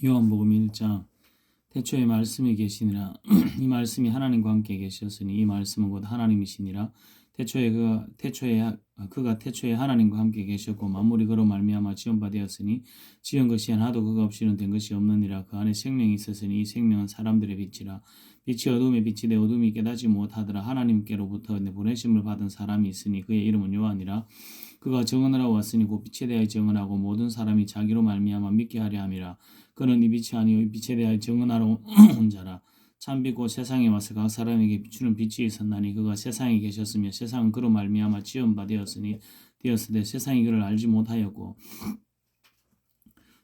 요한복음 1장 태초에 말씀이 계시니라. 이 말씀이 하나님과 함께 계셨으니 이 말씀은 곧 하나님이시니라. 그가 태초에 하나님과 함께 계셨고 만물이 그로 말미암아 지은 바 되었으니 지은 것이 하나도 그가 없이는 된 것이 없느니라. 그 안에 생명이 있었으니 이 생명은 사람들의 빛이라. 빛이 어둠에 빛이 되 어둠이 깨닫지 못하더라. 하나님께로부터 보내심을 받은 사람이 있으니 그의 이름은 요한이라. 그가 증언하러 왔으니 곧 빛에 대하여 증언하고 모든 사람이 자기로 말미암아 믿게 하려 함이라. 그는 이 빛이 아니요 이 빛에 대하여 증언하러 온 자라. 참빛 곧 세상에 와서 각 사람에게 비추는 빛이 있었나니 그가 세상에 계셨으며 세상은 그로 말미암아 지은 바 되었으되 세상이 그를 알지 못하였고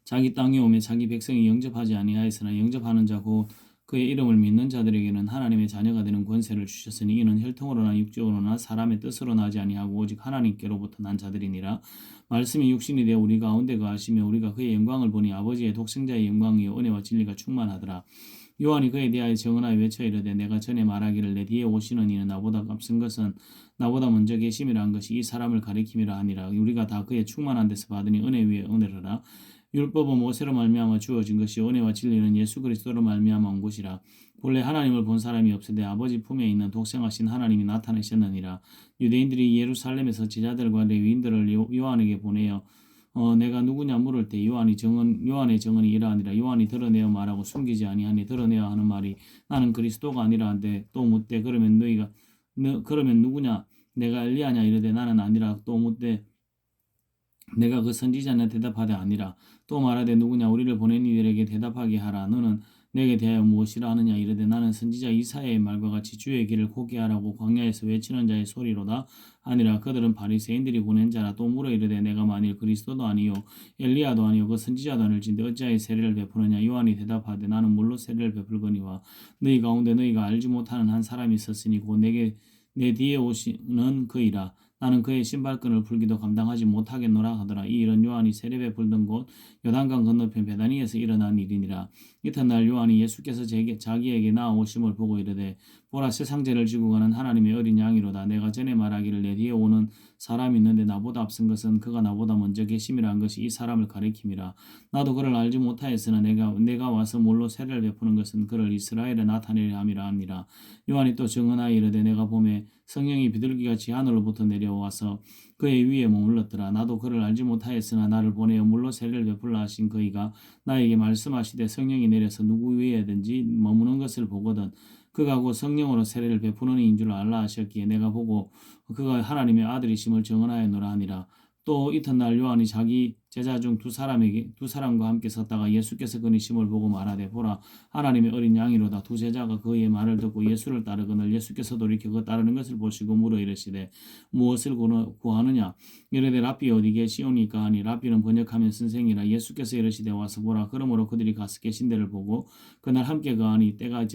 자기 땅에 오매 자기 백성이 영접하지 아니하였으나 영접하는 자 곧 그의 이름을 믿는 자들에게는 하나님의 자녀가 되는 권세를 주셨으니 이는 혈통으로나 육적으로나 사람의 뜻으로 나지 아니하고 오직 하나님께로부터 난 자들이니라. 말씀이 육신이 되어 우리 가운데 거하시며 우리가 그의 영광을 보니 아버지의 독생자의 영광이요 은혜와 진리가 충만하더라. 요한이 그에 대하여 증언하여 외쳐 이르되 내가 전에 말하기를 내 뒤에 오시는 이는 나보다 앞선 것은 나보다 먼저 계심이라 한 것이 이 사람을 가리킴이라 하니라. 우리가 다 그의 충만한 데서 받으니 은혜 위에 은혜로라. 율법은 모세로 말미암아 주어진 것이 은혜와 진리는 예수 그리스도로 말미암아 온 것이라. 본래 하나님을 본 사람이 없으되 아버지 품에 있는 독생하신 하나님이 나타나셨느니라. 유대인들이 예루살렘에서 제자들과 레위인들을 요한에게 보내어 내가 누구냐 물을 때 요한의 증언이 이러하니라. 요한이 드러내어 말하고 숨기지 아니하니 드러내어 하는 말이 나는 그리스도가 아니라 한데 또 묻되 그러면 누구냐 내가 엘리야냐 이르되 나는 아니라 또 묻되 내가 그 선지자냐 대답하되 아니라 또 말하되 누구냐 우리를 보낸 이들에게 대답하게 하라. 너는 내게 대하여 무엇이라 하느냐 이르되 나는 선지자 이사야의 말과 같이 주의 길을 걷게 하라고 광야에서 외치는 자의 소리로다 아니라. 그들은 바리새인들이 보낸 자라. 또 물어 이르되 내가 만일 그리스도도 아니요 엘리야도 아니요 그 선지자도 아닐진데 어찌하여 세례를 베푸느냐. 요한이 대답하되 나는 물로 세례를 베풀거니와 너희 가운데 너희가 알지 못하는 한 사람이 있었으니 곧 내 뒤에 오시는 그이라. 나는 그의 신발끈을 풀기도 감당하지 못하겠노라 하더라. 이 일은 요한이 세례 베풀던 곳 요단강 건너편 베다니에서 일어난 일이니라. 이튿날 요한이 예수께서 자기에게 나아오심을 보고 이르되 보라 세상죄를 지고 가는 하나님의 어린 양이로다. 내가 전에 말하기를 내 뒤에 오는 사람이 있는데 나보다 앞선 것은 그가 나보다 먼저 계심이라 한 것이 이 사람을 가리킴이라. 나도 그를 알지 못하였으나 내가 와서 물로 세례를 베푸는 것은 그를 이스라엘에 나타내려 함이라 하니라. 요한이 또 증언하여 이르되 내가 보매 성령이 비둘기같이 하늘로부터 내려와서 그의 위에 머물렀더라. 나도 그를 알지 못하였으나 나를 보내어 물로 세례를 베풀라 하신 그이가 나에게 말씀하시되 성령이 내려서 누구 위에든지 머무는 것을 보거든 그가 곧 성령으로 세례를 베푸는 이인 줄 알라 하셨기에 내가 보고 그가 하나님의 아들이심을 증언하였노라 하니라. 또 이튿날 요한이 자기 제자 중 두 사람과 함께 섰다가 예수께서 그니심을 보고 말하되 보라 하나님의 어린 양이로다. 두 제자가 그의 말을 듣고 예수를 따르거늘 예수께서도 이렇게 그 따르는 것을 보시고 물어 이르시되 무엇을 구하느냐 이르되 랍비 어디 계시오니까 하니 랍비는 번역하면 선생이라. 예수께서 이르시되 와서 보라. 그러므로 그들이 가서 계신 데를 보고 그날 함께 거하니 때가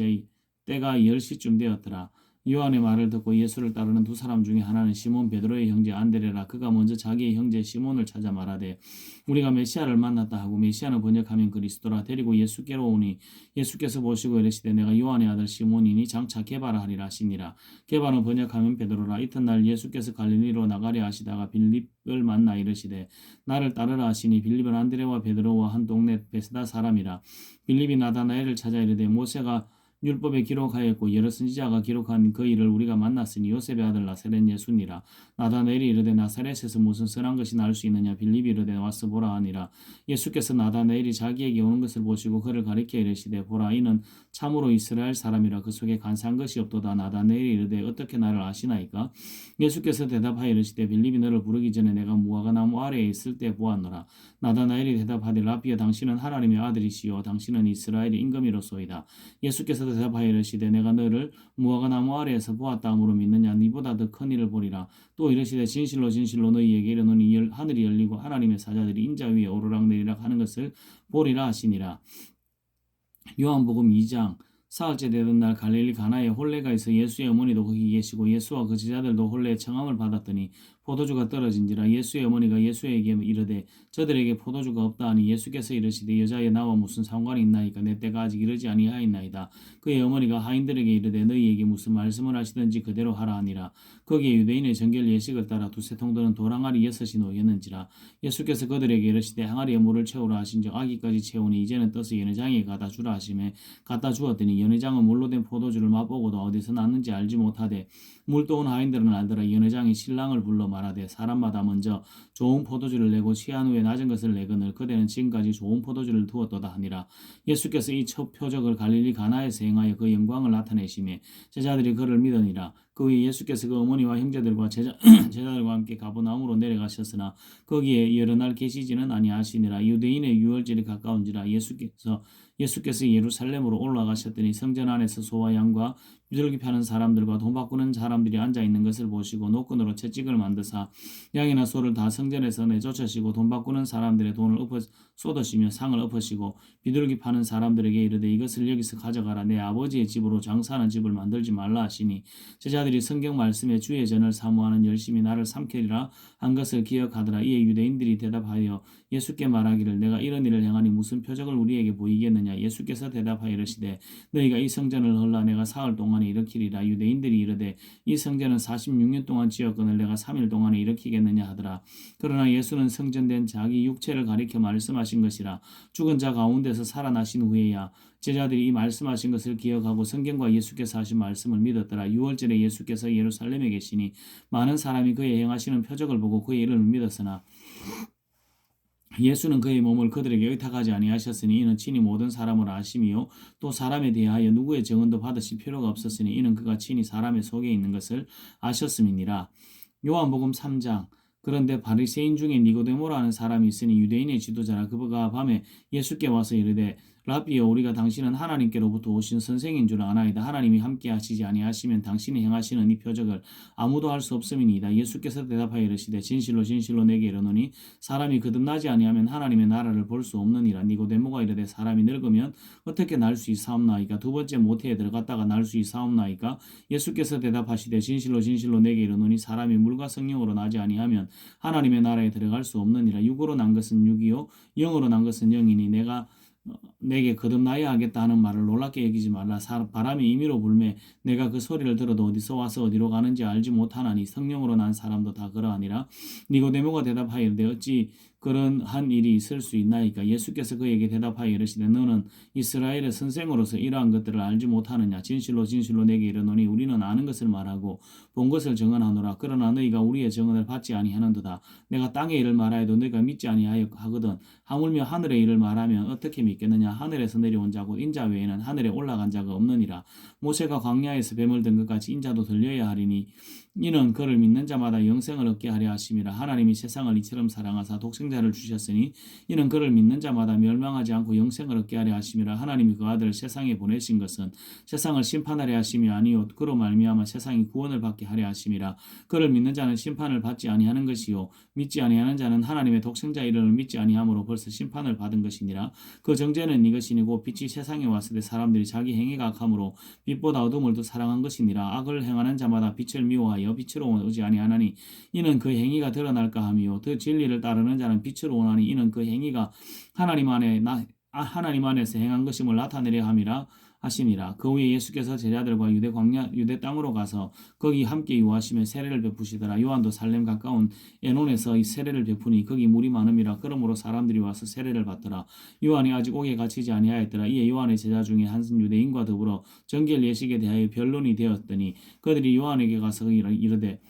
10시쯤 되었더라. 요한의 말을 듣고 예수를 따르는 두 사람 중에 하나는 시몬 베드로의 형제 안드레라. 그가 먼저 자기의 형제 시몬을 찾아 말하되 우리가 메시아를 만났다 하고 메시아는 번역하면 그리스도라. 데리고 예수께로 오니 예수께서 보시고 이르시되 내가 요한의 아들 시몬이니 장차 게바라 하리라 하시니라. 게바는 번역하면 베드로라. 이튿날 예수께서 갈릴리로 나가려 하시다가 빌립을 만나 이르시되 나를 따르라 하시니 빌립은 안드레와 베드로와 한 동네 베스다 사람이라. 빌립이 나다나엘을 찾아 이르되 모세가 율법에 기록하였고 여러 선지자가 기록한 그 일을 우리가 만났으니 요셉의 아들 나사렛 예수니라. 나다나엘이 이르되 나사렛에서 무슨 선한 것이 날 수 있느냐. 빌립이 이르되 와서 보라 하니라. 예수께서 나다나엘이 자기에게 오는 것을 보시고 그를 가리켜 이르시되 보라 이는 참으로 이스라엘 사람이라. 그 속에 간사한 것이 없도다. 나다나엘이 이르되 어떻게 나를 아시나이까. 예수께서 대답하여 이르시되 빌립이 너를 부르기 전에 내가 무화과 나무 아래에 있을 때 보았노라. 나다나엘이 대답하되 랍비여 당신은 하나님의 아들이시요 당신은 이스라엘의 임금이로소이다. 예수께서 대답하여 이르시되 내가 너를 무화과 나무 아래에서 보았다 함으로 믿느냐. 니보다 더 큰 일을 보리라. 또 이르시되 진실로 진실로 너희에게 이르노니 하늘이 열리고 하나님의 사자들이 인자 위에 오르락 내리락 하는 것을 보리라 하시니라. 요한복음 2장 사흘째 되던 날 갈릴리 가나에 혼례가 있어 예수의 어머니도 거기 계시고 예수와 그 제자들도 혼례의 청함을 받았더니 포도주가 떨어진지라. 예수의 어머니가 예수에게 이르되 저들에게 포도주가 없다 하니 예수께서 이르시되 여자여 나와 무슨 상관이 있나이까 내 때가 아직 이르지 아니하였나이다. 그의 어머니가 하인들에게 이르되 너희에게 무슨 말씀을 하시든지 그대로 하라 하니라. 거기에 유대인의 정결 예식을 따라 두세 통도는 돌항아리 6이 놓였는지라. 예수께서 그들에게 이르시되 항아리에 물을 채우라 하신즉 아기까지 채우니 이제는 떠서 연회장에 가다 주라 하시매 갖다 주었더니 연회장은 물로 된 포도주를 맛보고도 어디서 났는지 알지 못하되 물도 온 하인들은 알더라. 연회장이 신랑을 불러 말하되 사람마다 먼저 좋은 포도주를 내고 취한 후에 낮은 것을 내거늘 그대는 지금까지 좋은 포도주를 두었도다 하니라. 예수께서 이 첫 표적을 갈릴리 가나에서 행하여 그 영광을 나타내시매 제자들이 그를 믿으니라. 그 후에 예수께서 그 어머니와 형제들과 제자들과 함께 가버나움으로 내려가셨으나 거기에 여러 날 계시지는 아니하시니라. 유대인의 유월절이 가까운지라. 예수께서 예루살렘으로 올라가셨더니 성전 안에서 소와 양과 비둘기 파는 사람들과 돈 바꾸는 사람들이 앉아 있는 것을 보시고 노끈으로 채찍을 만드사 양이나 소를 다 성전에서 내쫓으시고 돈 바꾸는 사람들의 돈을 쏟으시며 상을 엎으시고 비둘기 파는 사람들에게 이르되 이것을 여기서 가져가라. 내 아버지의 집으로 장사하는 집을 만들지 말라 하시니 제자들이 성경 말씀에 주의 전을 사모하는 열심히 나를 삼키리라 한 것을 기억하더라. 이에 유대인들이 대답하여 예수께 말하기를 내가 이런 일을 행하니 무슨 표적을 우리에게 보이겠느냐. 예수께서 대답하여 이르시되 너희가 이 성전을 헐라 내가 사흘 동안에 일으키리라. 유대인들이 이르되 이 성전은 46년 동안 지었거늘 내가 3일 동안에 일으키겠느냐 하더라. 그러나 예수는 성전된 자기 육체를 가리켜 말씀하신 것이라. 죽은 자 가운데서 살아나신 후에야 제자들이 이 말씀하신 것을 기억하고 성경과 예수께서 하신 말씀을 믿었더라. 6월절에 예수께서 예루살렘에 계시니 많은 사람이 그의 행하시는 표적을 보고 그의 이름을 믿었으나 예수는 그의 몸을 그들에게 의탁하지 아니하셨으니 이는 친히 모든 사람을 아심이요 또 사람에 대하여 누구의 증언도 받으실 필요가 없었으니 이는 그가 친히 사람의 속에 있는 것을 아셨음이니라. 요한복음 3장. 그런데 바리새인 중에 니고데모라는 사람이 있으니 유대인의 지도자라. 그가 밤에 예수께 와서 이르되 라비여 우리가 당신은 하나님께로부터 오신 선생인 줄 아나이다. 하나님이 함께 하시지 아니하시면 당신이 행하시는 이 표적을 아무도 할 수 없음이니이다. 예수께서 대답하여 이르시되 진실로 진실로 내게 이르노니 사람이 거듭나지 아니하면 하나님의 나라를 볼 수 없느니라. 니고데모가 이르되 사람이 늙으면 어떻게 날 수 있사옵나이까. 두 번째 모태에 들어갔다가 날 수 있사옵나이까. 예수께서 대답하시되 진실로 진실로 내게 이르노니 사람이 물과 성령으로 나지 아니하면 하나님의 나라에 들어갈 수 없느니라. 육으로 난 것은 육이요 영으로 난 것은 영이니 내게 거듭나야 하겠다 하는 말을 놀랍게 여기지 말라. 바람이 임의로 불매 내가 그 소리를 들어도 어디서 와서 어디로 가는지 알지 못하나니 성령으로 난 사람도 다 그러하니라. 니고데모가 대답하여 이르되 어찌 그런 한 일이 있을 수 있나이까. 예수께서 그에게 대답하여 이르시되 너는 이스라엘의 선생으로서 이러한 것들을 알지 못하느냐. 진실로 진실로 내게 이르노니 우리는 아는 것을 말하고 본 것을 증언하노라. 그러나 너희가 우리의 증언을 받지 아니하는도다. 내가 땅의 일을 말하여도 너희가 믿지 아니하거든. 하물며 하늘의 일을 말하면 어떻게 믿겠느냐. 하늘에서 내려온 자 곧 인자 외에는 하늘에 올라간 자가 없느니라. 모세가 광야에서 뱀을 든 것 같이 인자도 들려야 하리니 이는 그를 믿는 자마다 영생을 얻게 하려 하심이라. 하나님이 세상을 이처럼 사랑하사 독생자를 주셨으니 이는 그를 믿는 자마다 멸망하지 않고 영생을 얻게 하려 하심이라. 하나님이 그 아들을 세상에 보내신 것은 세상을 심판하려 하심이 아니요 그로 말미암아 세상이 구원을 받게 하려 하심이라. 그를 믿는 자는 심판을 받지 아니하는 것이요 믿지 아니하는 자는 하나님의 독생자 이름을 믿지 아니함으로 벌써 심판을 받은 것이니라. 그 정죄는 이것이니고 빛이 세상에 왔을 때 사람들이 자기 행위가 악함으로 빛보다 어둠을 더 사랑한 것이니라. 악을 행하는 자마다 빛을 미워하여 빛으로 오지 아니하나니 이는 그 행위가 드러날까 함이요 더 진리를 따르는 자는 빛으로 오나니 이는 그 행위가 하나님 안에서 행한 것임을 나타내려 함이라 하시니라. 그 후에 예수께서 제자들과 유대 땅으로 가서 거기 함께 유하시며 세례를 베푸시더라. 요한도 살렘 가까운 에논에서 이 세례를 베푸니 거기 물이 많음이라. 그러므로 사람들이 와서 세례를 받더라. 요한이 아직 옥에 갇히지 아니하였더라. 이에 요한의 제자 중에 한 유대인과 더불어 정결 예식에 대하여 변론이 되었더니 그들이 요한에게 가서 이르되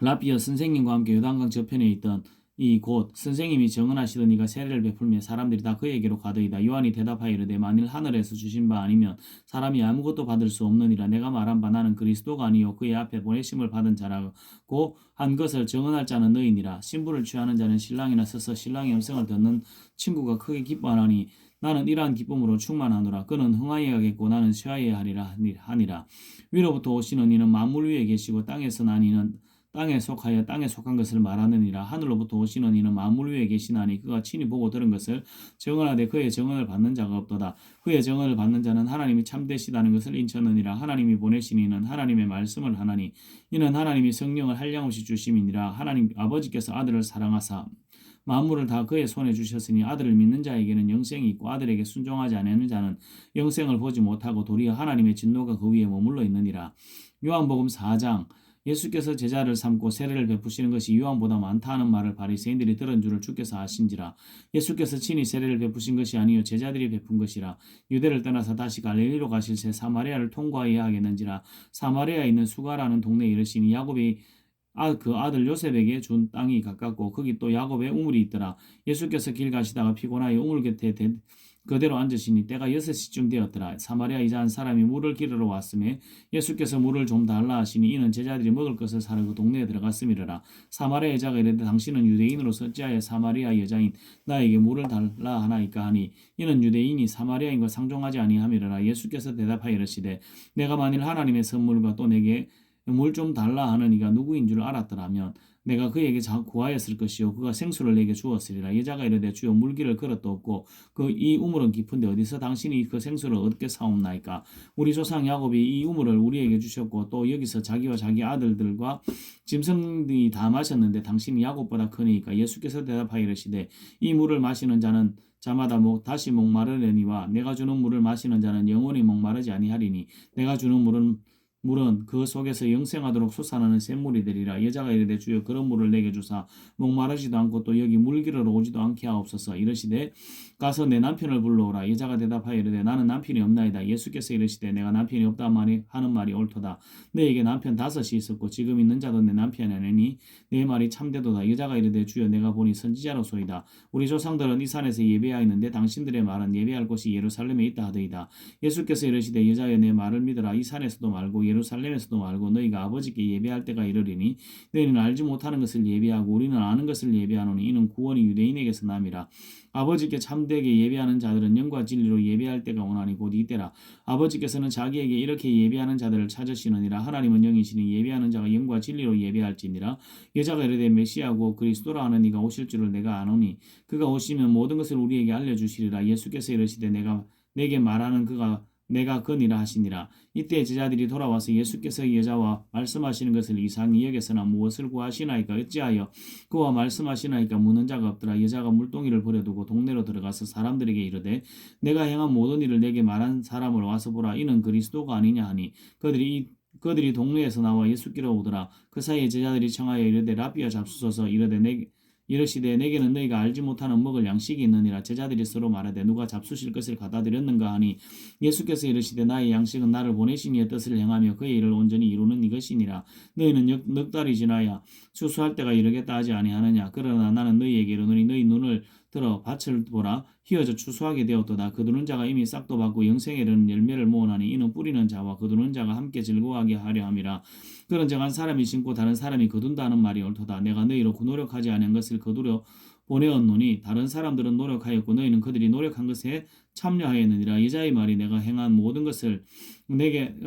라비어 선생님과 함께 요단강 저편에 있던 이 곧 선생님이 정언하시던 이가 세례를 베풀며 사람들이 다 그에게로 가더이다. 요한이 대답하여 이르되 만일 하늘에서 주신 바 아니면 사람이 아무것도 받을 수 없느니라. 내가 말한 바 나는 그리스도가 아니요 그의 앞에 보내심을 받은 자라고 한 것을 정언할 자는 너희니라. 신부를 취하는 자는 신랑이나 서서 신랑의 음성을 듣는 친구가 크게 기뻐하나니 나는 이러한 기쁨으로 충만하노라. 그는 흥하여야겠고 나는 쉬어야 하리라 하니라. 위로부터 오시는 이는 만물 위에 계시고 땅에서 난 이는 땅에 속하여 땅에 속한 것을 말하느니라. 하늘로부터 오시는 이는 만물 위에 계시나니 그가 친히 보고 들은 것을 증언하되 그의 증언을 받는 자가 없도다. 그의 증언을 받는 자는 하나님이 참되시다는 것을 인쳤느니라. 하나님이 보내신 이는 하나님의 말씀을 하나니 이는 하나님이 성령을 한량없이 주심이니라. 하나님 아버지께서 아들을 사랑하사 만물을 다 그의 손에 주셨으니 아들을 믿는 자에게는 영생이 있고 아들에게 순종하지 않는 자는 영생을 보지 못하고 도리어 하나님의 진노가 그 위에 머물러 있느니라. 요한복음 4장. 예수께서 제자를 삼고 세례를 베푸시는 것이 요한보다 많다 하는 말을 바리새인들이 들은 줄을 주께서 아신지라. 예수께서 친히 세례를 베푸신 것이 아니요 제자들이 베푼 것이라. 유대를 떠나서 다시 갈릴리로 가실새 사마리아를 통과해야 하겠는지라. 사마리아에 있는 수가라는 동네에 이르시니 야곱이 그 아들 요셉에게 준 땅이 가깝고 거기 또 야곱의 우물이 있더라. 예수께서 길 가시다가 피곤하여 우물 곁에 그대로 앉으시니 때가 6시쯤 되었더라. 사마리아 이자 한 사람이 물을 기르러 왔음에 예수께서 물을 좀 달라 하시니 이는 제자들이 먹을 것을 사러 그 동네에 들어갔음이라. 사마리아 여자가 이르되 당신은 유대인으로서 어찌하여 사마리아 여자인 나에게 물을 달라 하나이까 하니 이는 유대인이 사마리아인과 상종하지 아니함이라. 예수께서 대답하여 이르시되 내가 만일 하나님의 선물과 또 내게 물 좀 달라 하는 이가 누구인 줄 알았더라면 내가 그에게 구하였을 것이요 그가 생수를 내게 주었으리라. 여자가 이르되 주여 물기를 그릇도 없고 이 우물은 깊은데 어디서 당신이 그 생수를 얻게 사옵나이까. 우리 조상 야곱이 이 우물을 우리에게 주셨고 또 여기서 자기와 자기 아들들과 짐승들이 다 마셨는데 당신이 야곱보다 크니까. 예수께서 대답하여 이르시되 이 물을 마시는 자는 자마다 다시 목마르려니와 내가 주는 물을 마시는 자는 영원히 목마르지 아니하리니 내가 주는 물은 그 속에서 영생하도록 솟아나는 샘물이 되리라. 여자가 이르되 주여 그런 물을 내게 주사 목마르지도 않고 또 여기 물 기르러 오지도 않게 하옵소서. 이르시되 가서 내 남편을 불러오라. 여자가 대답하여 이르되 나는 남편이 없나이다. 예수께서 이르시되 내가 남편이 없다 하는 말이 옳도다. 너에게 남편 5이 있었고 지금 있는 자도 내 남편이 아니니 내 말이 참되도다. 여자가 이르되 주여 내가 보니 선지자로소이다. 우리 조상들은 이 산에서 예배하였는데 당신들의 말은 예배할 곳이 예루살렘에 있다 하더이다. 예수께서 이르시되 여자여 내 말을 믿으라. 이 산에서도 말고 예루살렘에서도 말고 너희가 아버지께 예배할 때가 이르리니 너희는 알지 못하는 것을 예배하고 우리는 아는 것을 예배하노니 이는 구원이 유대인에게서 남이라. 아버지께 참되게 예배하는 자들은 영과 진리로 예배할 때가 오나니 곧 이때라. 아버지께서는 자기에게 이렇게 예배하는 자들을 찾으시느니라. 하나님은 영이시니 예배하는 자가 영과 진리로 예배할지니라. 여자가 이르되 메시아고 그리스도라 하는 이가 오실 줄을 내가 아노니 그가 오시면 모든 것을 우리에게 알려주시리라. 예수께서 이르시되 내게 말하는 그가 내가 그니라 하시니라. 이때 제자들이 돌아와서 예수께서 여자와 말씀하시는 것을 이상히 여겨서나 무엇을 구하시나이까 어찌하여 그와 말씀하시나이까 묻는 자가 없더라. 여자가 물동이를 버려두고 동네로 들어가서 사람들에게 이르되 내가 행한 모든 일을 내게 말한 사람을 와서 보라. 이는 그리스도가 아니냐 하니 그들이 동네에서 나와 예수께로 오더라. 그 사이에 제자들이 청하여 이르되 라비야 잡수소서. 이르시되 내게는 너희가 알지 못하는 먹을 양식이 있느니라. 제자들이 서로 말하되 누가 잡수실 것을 갖다 드렸는가 하니 예수께서 이르시되 나의 양식은 나를 보내신 이의 뜻을 행하며 그의 일을 온전히 이루는 이것이니라. 너희는 넉 달이 지나야 추수할 때가 이르겠다 하지 아니하느냐. 그러나 나는 너희에게 이르노니 너희 눈을 들어 밭을 보라. 휘어져 추수하게 되었도다. 거두는 자가 이미 싹도 받고 영생에 이르는 열매를 모으나니 이는 뿌리는 자와 거두는 자가 함께 즐거워하게 하려 함이라. 그런즉 한 사람이 심고 다른 사람이 거둔다 하는 말이 옳도다. 내가 너희로 노력하지 않은 것을 거두려 보내었노니 다른 사람들은 노력하였고 너희는 그들이 노력한 것에 참여하였느니라. 여자의 말이 내가 행한 모든 것을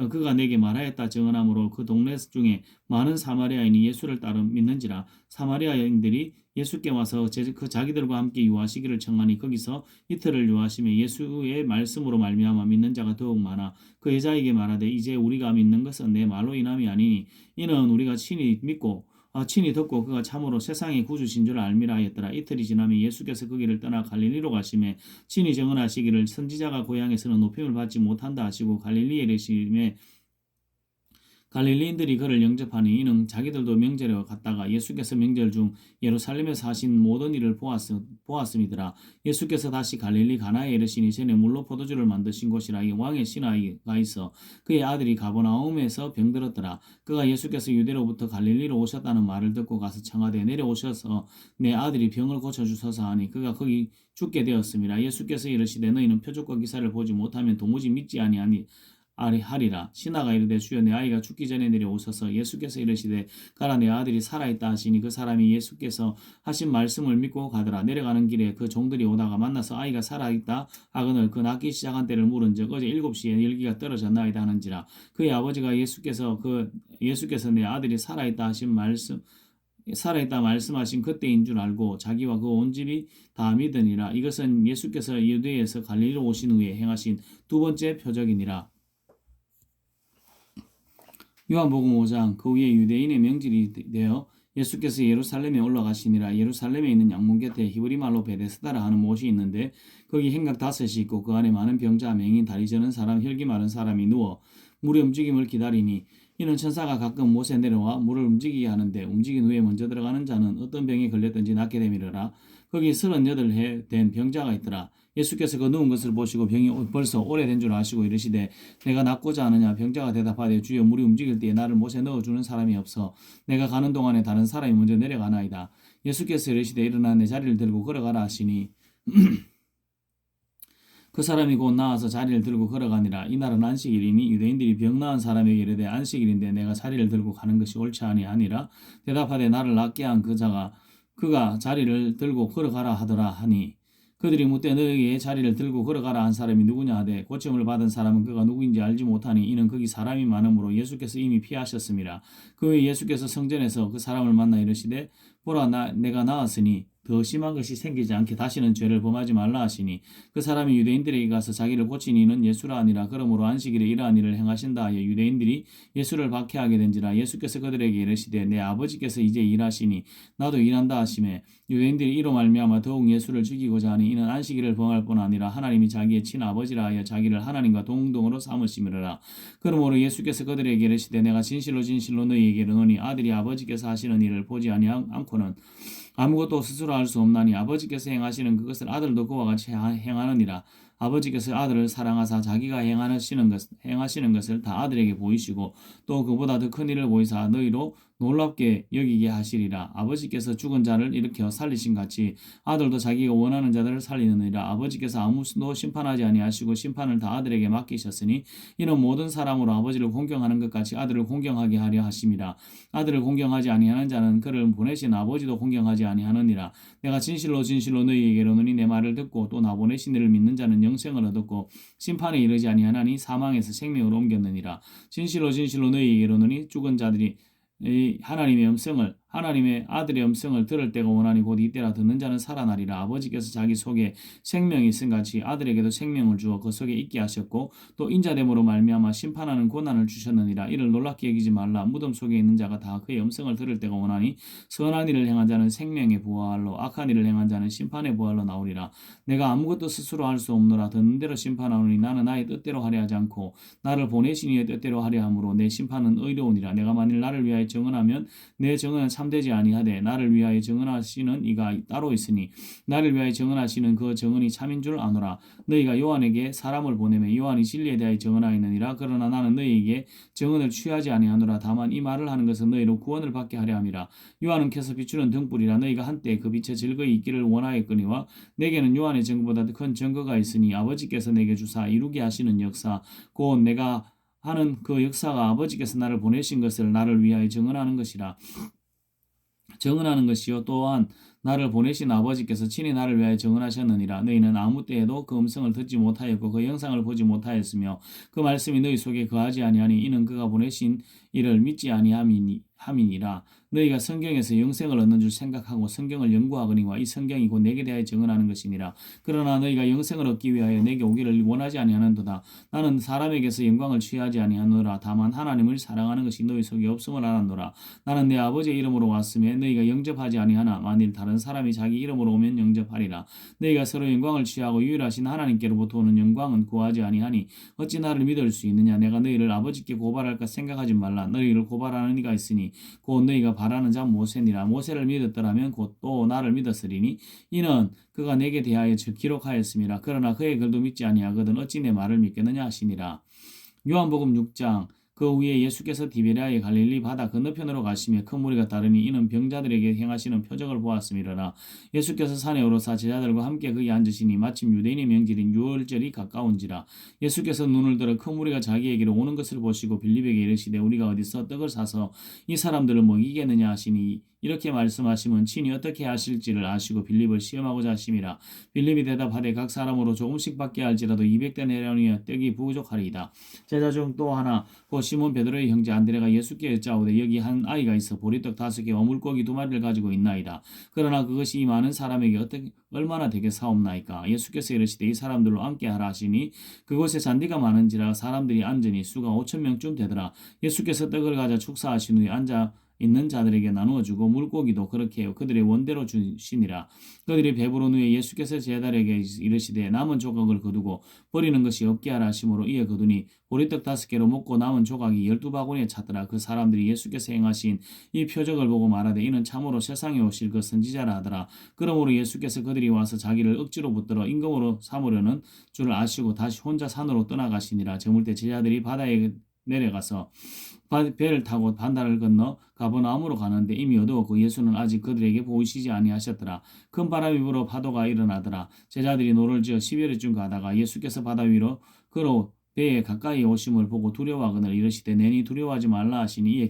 그가 내게 말하였다 증언하므로 그 동네 중에 많은 사마리아인이 예수를 따르 믿는지라. 사마리아인들이 예수께 와서 그 자기들과 함께 유하시기를 청하니 거기서 이틀을 유하시며 예수의 말씀으로 말미암아 믿는 자가 더욱 많아 그 여자에게 말하되 이제 우리가 믿는 것은 내 말로 인함이 아니니 이는 우리가 친히 듣고 그가 참으로 세상의 구주신 줄 알미라 하였더라. 이틀이 지나면 예수께서 그 길을 떠나 갈릴리로 가시매 친히 증언하시기를 선지자가 고향에서는 높임을 받지 못한다 하시고 갈릴리에 이르시매 갈릴리인들이 그를 영접하니 이는 자기들도 명절에 갔다가 예수께서 명절 중 예루살렘에서 하신 모든 일을 보았음이더라. 예수께서 다시 갈릴리 가나에 이르시니 전에 물로 포도주를 만드신 곳이라. 이 왕의 신하가 있어 그의 아들이 가버나움에서 병들었더라. 그가 예수께서 유대로부터 갈릴리로 오셨다는 말을 듣고 가서 청하되 내려오셔서 내 아들이 병을 고쳐주소서 하니 그가 거기 죽게 되었습니다. 예수께서 이르시되 너희는 표적과 기사를 보지 못하면 도무지 믿지 하리라. 신하가 이르되 주여 내 아이가 죽기 전에 내려오소서. 예수께서 이르시되 가라 내 아들이 살아있다 하시니 그 사람이 예수께서 하신 말씀을 믿고 가더라. 내려가는 길에 그 종들이 오다가 만나서 아이가 살아있다 하거늘 그 낳기 시작한 때를 물은즉 어제 7시에 열기가 떨어졌나이다 하는지라. 그의 아버지가 예수께서 내 아들이 살아있다 하신 말씀 살아있다 말씀하신 그때인 줄 알고 자기와 그 온 집이 다 믿으니라. 이것은 예수께서 유대에서 갈릴리로 오신 후에 행하신 두 번째 표적이니라. 요한복음 5장. 그 위에 유대인의 명절이 되어 예수께서 예루살렘에 올라가시니라. 예루살렘에 있는 양문 곁에 히브리 말로 베데스다라 하는 못이 있는데 거기 행각 5이 있고 그 안에 많은 병자, 맹인, 다리 저는 사람, 혈기 마른 사람이 누워 물의 움직임을 기다리니 이는 천사가 가끔 못에 내려와 물을 움직이게 하는데 움직인 후에 먼저 들어가는 자는 어떤 병에 걸렸든지 낫게 됨이러라. 거기 38해 된 병자가 있더라. 예수께서 그 누운 것을 보시고 병이 벌써 오래된 줄 아시고 이르시되 내가 낫고자 하느냐. 병자가 대답하되 주여 물이 움직일 때에 나를 못에 넣어주는 사람이 없어 내가 가는 동안에 다른 사람이 먼저 내려가나이다. 예수께서 이르시되 일어나 내 자리를 들고 걸어가라 하시니 그 사람이 곧 나와서 자리를 들고 걸어가니라. 이날은 안식일이니 유대인들이 병 나은 사람에게 이르되 안식일인데 내가 자리를 들고 가는 것이 옳지 아니하니라. 대답하되 나를 낫게 한 그가 자리를 들고 걸어가라 하더라 하니 그들이 묻되 너에게 자리를 들고 걸어가라 한 사람이 누구냐 하되 고침을 받은 사람은 그가 누구인지 알지 못하니 이는 거기 사람이 많으므로 예수께서 이미 피하셨습니다. 그 후에 예수께서 성전에서 그 사람을 만나 이르시되 보라 내가 나았으니 더 심한 것이 생기지 않게 다시는 죄를 범하지 말라 하시니 그 사람이 유대인들에게 가서 자기를 고친 이는 예수라 하니라. 그러므로 안식일에 이러한 일을 행하신다 하여 유대인들이 예수를 박해하게 된지라. 예수께서 그들에게 이르시되 내 아버지께서 이제 일하시니 나도 일한다 하시매 유대인들이 이로 말미암아 더욱 예수를 죽이고자 하니 이는 안식일을 범할 뿐 아니라 하나님이 자기의 친아버지라 하여 자기를 하나님과 동등으로 삼으심이라. 그러므로 예수께서 그들에게 이르시되 내가 진실로 너희에게 이르노니 아들이 아버지께서 하시는 일을 보지 않고는 아무것도 스스로 할 수 없나니 아버지께서 행하시는 그것을 아들도 그와 같이 행하느니라. 아버지께서 아들을 사랑하사 자기가 행하시는 것을 다 아들에게 보이시고 또 그보다 더 큰 일을 보이사 너희로 놀랍게 여기게 하시리라. 아버지께서 죽은 자를 일으켜 살리신 같이 아들도 자기가 원하는 자들을 살리느니라. 아버지께서 아무도 심판하지 아니하시고 심판을 다 아들에게 맡기셨으니 이는 모든 사람으로 아버지를 공경하는 것 같이 아들을 공경하게 하려 하심이라. 아들을 공경하지 아니하는 자는 그를 보내신 아버지도 공경하지 아니하느니라. 내가 진실로 너희에게 이르노니 내 말을 듣고 또 나 보내신 이를 믿는 자는 영생을 얻었고 심판에 이르지 아니하나니 사망에서 생명으로 옮겼느니라. 진실로 너희에게 이르노니 죽은 자들이 하나님의 아들의 음성을 들을 때가 오나니 곧 이때라. 듣는 자는 살아나리라. 아버지께서 자기 속에 생명이 있음 같이 아들에게도 생명을 주어 그 속에 있게 하셨고 또 인자됨으로 말미암아 심판하는 고난을 주셨느니라. 이를 놀랍게 여기지 말라. 무덤 속에 있는 자가 다 그의 음성을 들을 때가 오나니 선한 일을 행한 자는 생명의 부활로 악한 일을 행한 자는 심판의 부활로 나오리라. 내가 아무것도 스스로 할 수 없노라. 듣는 대로 심판하노니 나는 나의 뜻대로 하려 하지 않고 나를 보내신 이의 뜻대로 하려 함으로 내 심판은 의로우니라. 내가 만일 나를 위하여 증언하면 내 증언은 참되지 아니하되 나를 위하여 증언하시는 이가 따로 있으니 나를 위하여 증언하시는 그 증언이 참인 줄 아노라. 너희가 요한에게 사람을 보내매 요한이 진리에 대하여 증언하였느니라. 그러나 나는 너희에게 증언을 취하지 아니하노라. 다만 이 말을 하는 것은 너희로 구원을 받게 하려 함이라. 요한은 켜서 비추는 등불이라. 너희가 한때 그 빛에 즐거이 있기를 원하였거니와 내게는 요한의 증거보다 큰 증거가 있으니 아버지께서 내게 주사 이루게 하시는 역사 곧 내가 하는 그 역사가 아버지께서 나를 보내신 것을 나를 위하여 증언하는 것이요 또한 나를 보내신 아버지께서 친히 나를 위하여 증언하셨느니라. 너희는 아무 때에도 그 음성을 듣지 못하였고 그 영상을 보지 못하였으며 그 말씀이 너희 속에 거하지 아니하니 이는 그가 보내신 이를 믿지 아니함이니라. 너희가 성경에서 영생을 얻는 줄 생각하고 성경을 연구하거니와 이 성경이 곧 내게 대하여 증언하는 것이니라. 그러나 너희가 영생을 얻기 위하여 내게 오기를 원하지 아니하는도다. 나는 사람에게서 영광을 취하지 아니하노라. 다만 하나님을 사랑하는 것이 너희 속에 없음을 알았노라. 나는 내 아버지의 이름으로 왔으며 너희가 영접하지 아니하나 만일 다른 사람이 자기 이름으로 오면 영접하리라. 너희가 서로 영광을 취하고 유일하신 하나님께로부터 오는 영광은 구하지 아니하니 어찌 나를 믿을 수 있느냐. 내가 너희를 아버지께 고발할까 생각하지 말라. 너희를 고발하는 이가 있으니 곧 너희가 바라는 자 모세니라. 모세를 믿었더라면 곧 또 나를 믿었으리니 이는 그가 내게 대하여 기록하였음이라. 그러나 그의 글도 믿지 아니하거든 어찌 내 말을 믿겠느냐 하시니라. 요한복음 6장. 그 후에 예수께서 디베랴의 갈릴리 바다 건너편으로 가시며 큰 무리가 따르니 이는 병자들에게 행하시는 표적을 보았음이로라. 예수께서 산에 오르사 제자들과 함께 거기 앉으시니 마침 유대인의 명절인 유월절이 가까운지라. 예수께서 눈을 들어 큰 무리가 자기에게로 오는 것을 보시고 빌립에게 이르시되 우리가 어디서 떡을 사서 이 사람들을 먹이겠느냐 하시니 이렇게 말씀하시면 친히 어떻게 하실지를 아시고 빌립을 시험하고자 하심이라. 빌립이 대답하되 각 사람으로 조금씩 받게 할지라도 200데나리온이여 떡이 부족하리이다. 제자 중 또 하나 곧 시몬 베드로의 형제 안드레가 예수께 여짜오되 여기 한 아이가 있어 보리떡 5개와 물고기 2마리를 가지고 있나이다. 그러나 그것이 이 많은 사람에게 얼마나 되게 사옵나이까. 예수께서 이르시되 이 사람들로 앉게 하라 하시니 그곳에 잔디가 많은지라 사람들이 앉으니 수가 5,000명쯤 되더라. 예수께서 떡을 가져 축사하신 후에 앉아 있는 자들에게 나누어 주고 물고기도 그렇게 해요. 그들의 원대로 주시니라. 그들이 배부른 후에 예수께서 제자들에게 이르시되 남은 조각을 거두고 버리는 것이 없게 하라 하심으로 이에 거두니 보리떡 5개로 먹고 남은 조각이 12바구니에 찼더라. 그 사람들이 예수께서 행하신 이 표적을 보고 말하되 이는 참으로 세상에 오실 그 선지자라 하더라. 그러므로 예수께서 그들이 와서 자기를 억지로 붙들어 임금으로 삼으려는 줄 아시고 다시 혼자 산으로 떠나가시니라. 저물 때 제자들이 바다에 내려가서 배를 타고 반달을 건너 가버나움으로 가는데 이미 어두웠고 예수는 아직 그들에게 보이시지 아니하셨더라. 큰 바람이 불어 파도가 일어나더라. 제자들이 노를 지어 10여리쯤 가다가 예수께서 바다 위로 걸어 배에 가까이 오심을 보고 두려워하거늘 이르시되 내니 두려워하지 말라 하시니 이에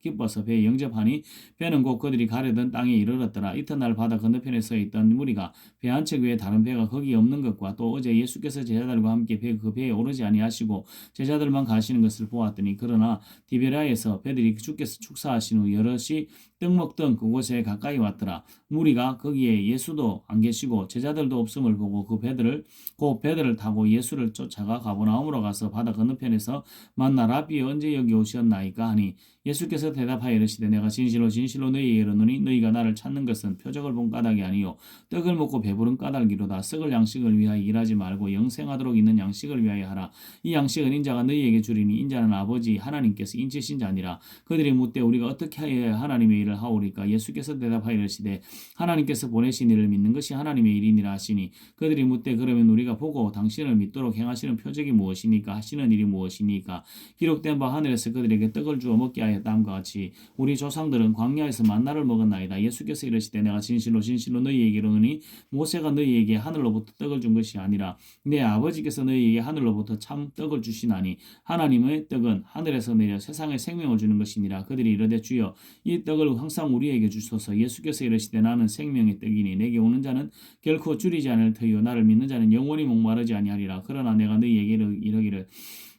기뻐서 배에 영접하니 배는 곧 그들이 가려던 땅에 이르렀더라. 이튿날 바다 건너편에 서 있던 무리가 배 한 척 위에 다른 배가 거기 없는 것과 또 어제 예수께서 제자들과 함께 그 배에 오르지 아니하시고 제자들만 가시는 것을 보았더니 그러나 디베랴에서 배들이 주께서 축사하신 후 여럿이 떡 먹던 그곳에 가까이 왔더라. 무리가 거기에 예수도 안 계시고 제자들도 없음을 보고 배들을 타고 예수를 쫓아가 가버나움으로 가서 바다 건너편에서 만나 라비 언제 여기 오셨나이까 하니 예수께서 대답하여 이르시되 내가 진실로 진실로 너희에게 이르노니 너희가 나를 찾는 것은 표적을 본 까닭이 아니요 떡을 먹고 배부른 까닭이로다. 썩을 양식을 위하여 일하지 말고 영생하도록 있는 양식을 위하여 하라. 이 양식은 인자가 너희에게 주리니 인자는 아버지 하나님께서 인치신 자니라. 그들이 묻되 우리가 어떻게 하여야 하나님의 일을 하오리까. 예수께서 대답하여 이르시되 하나님께서 보내신 이를 믿는 것이 하나님의 일이니라 하시니 그들이 묻되 그러면 우리가 보고 당신을 믿도록 행하시는 표적이 무엇이니까 하시는 일이 무엇이니까. 기록된 바 하늘에서 그들에게 떡을 주어 먹게 하였다함과 같이 우리 조상들은 광야에서 만나를 먹었나이다. 예수께서 이르시되 내가 진실로 진실로 너희에게 이르노니 모세가 너희에게 하늘로부터 떡을 준 것이 아니라 내 아버지께서 너희에게 하늘로부터 참 떡을 주시나니 하나님의 떡은 하늘에서 내려 세상에 생명을 주는 것이니라. 그들이 이르되 주여 이 떡을 항상 우리에게 주소서. 예수께서 이르시되 나는 생명의 떡이니 내게 오는 자는 결코 줄이지 않을 터이요 나를 믿는 자는 영원히 목마르지 아니하리라. 그러나 내가 너희에게 이르기를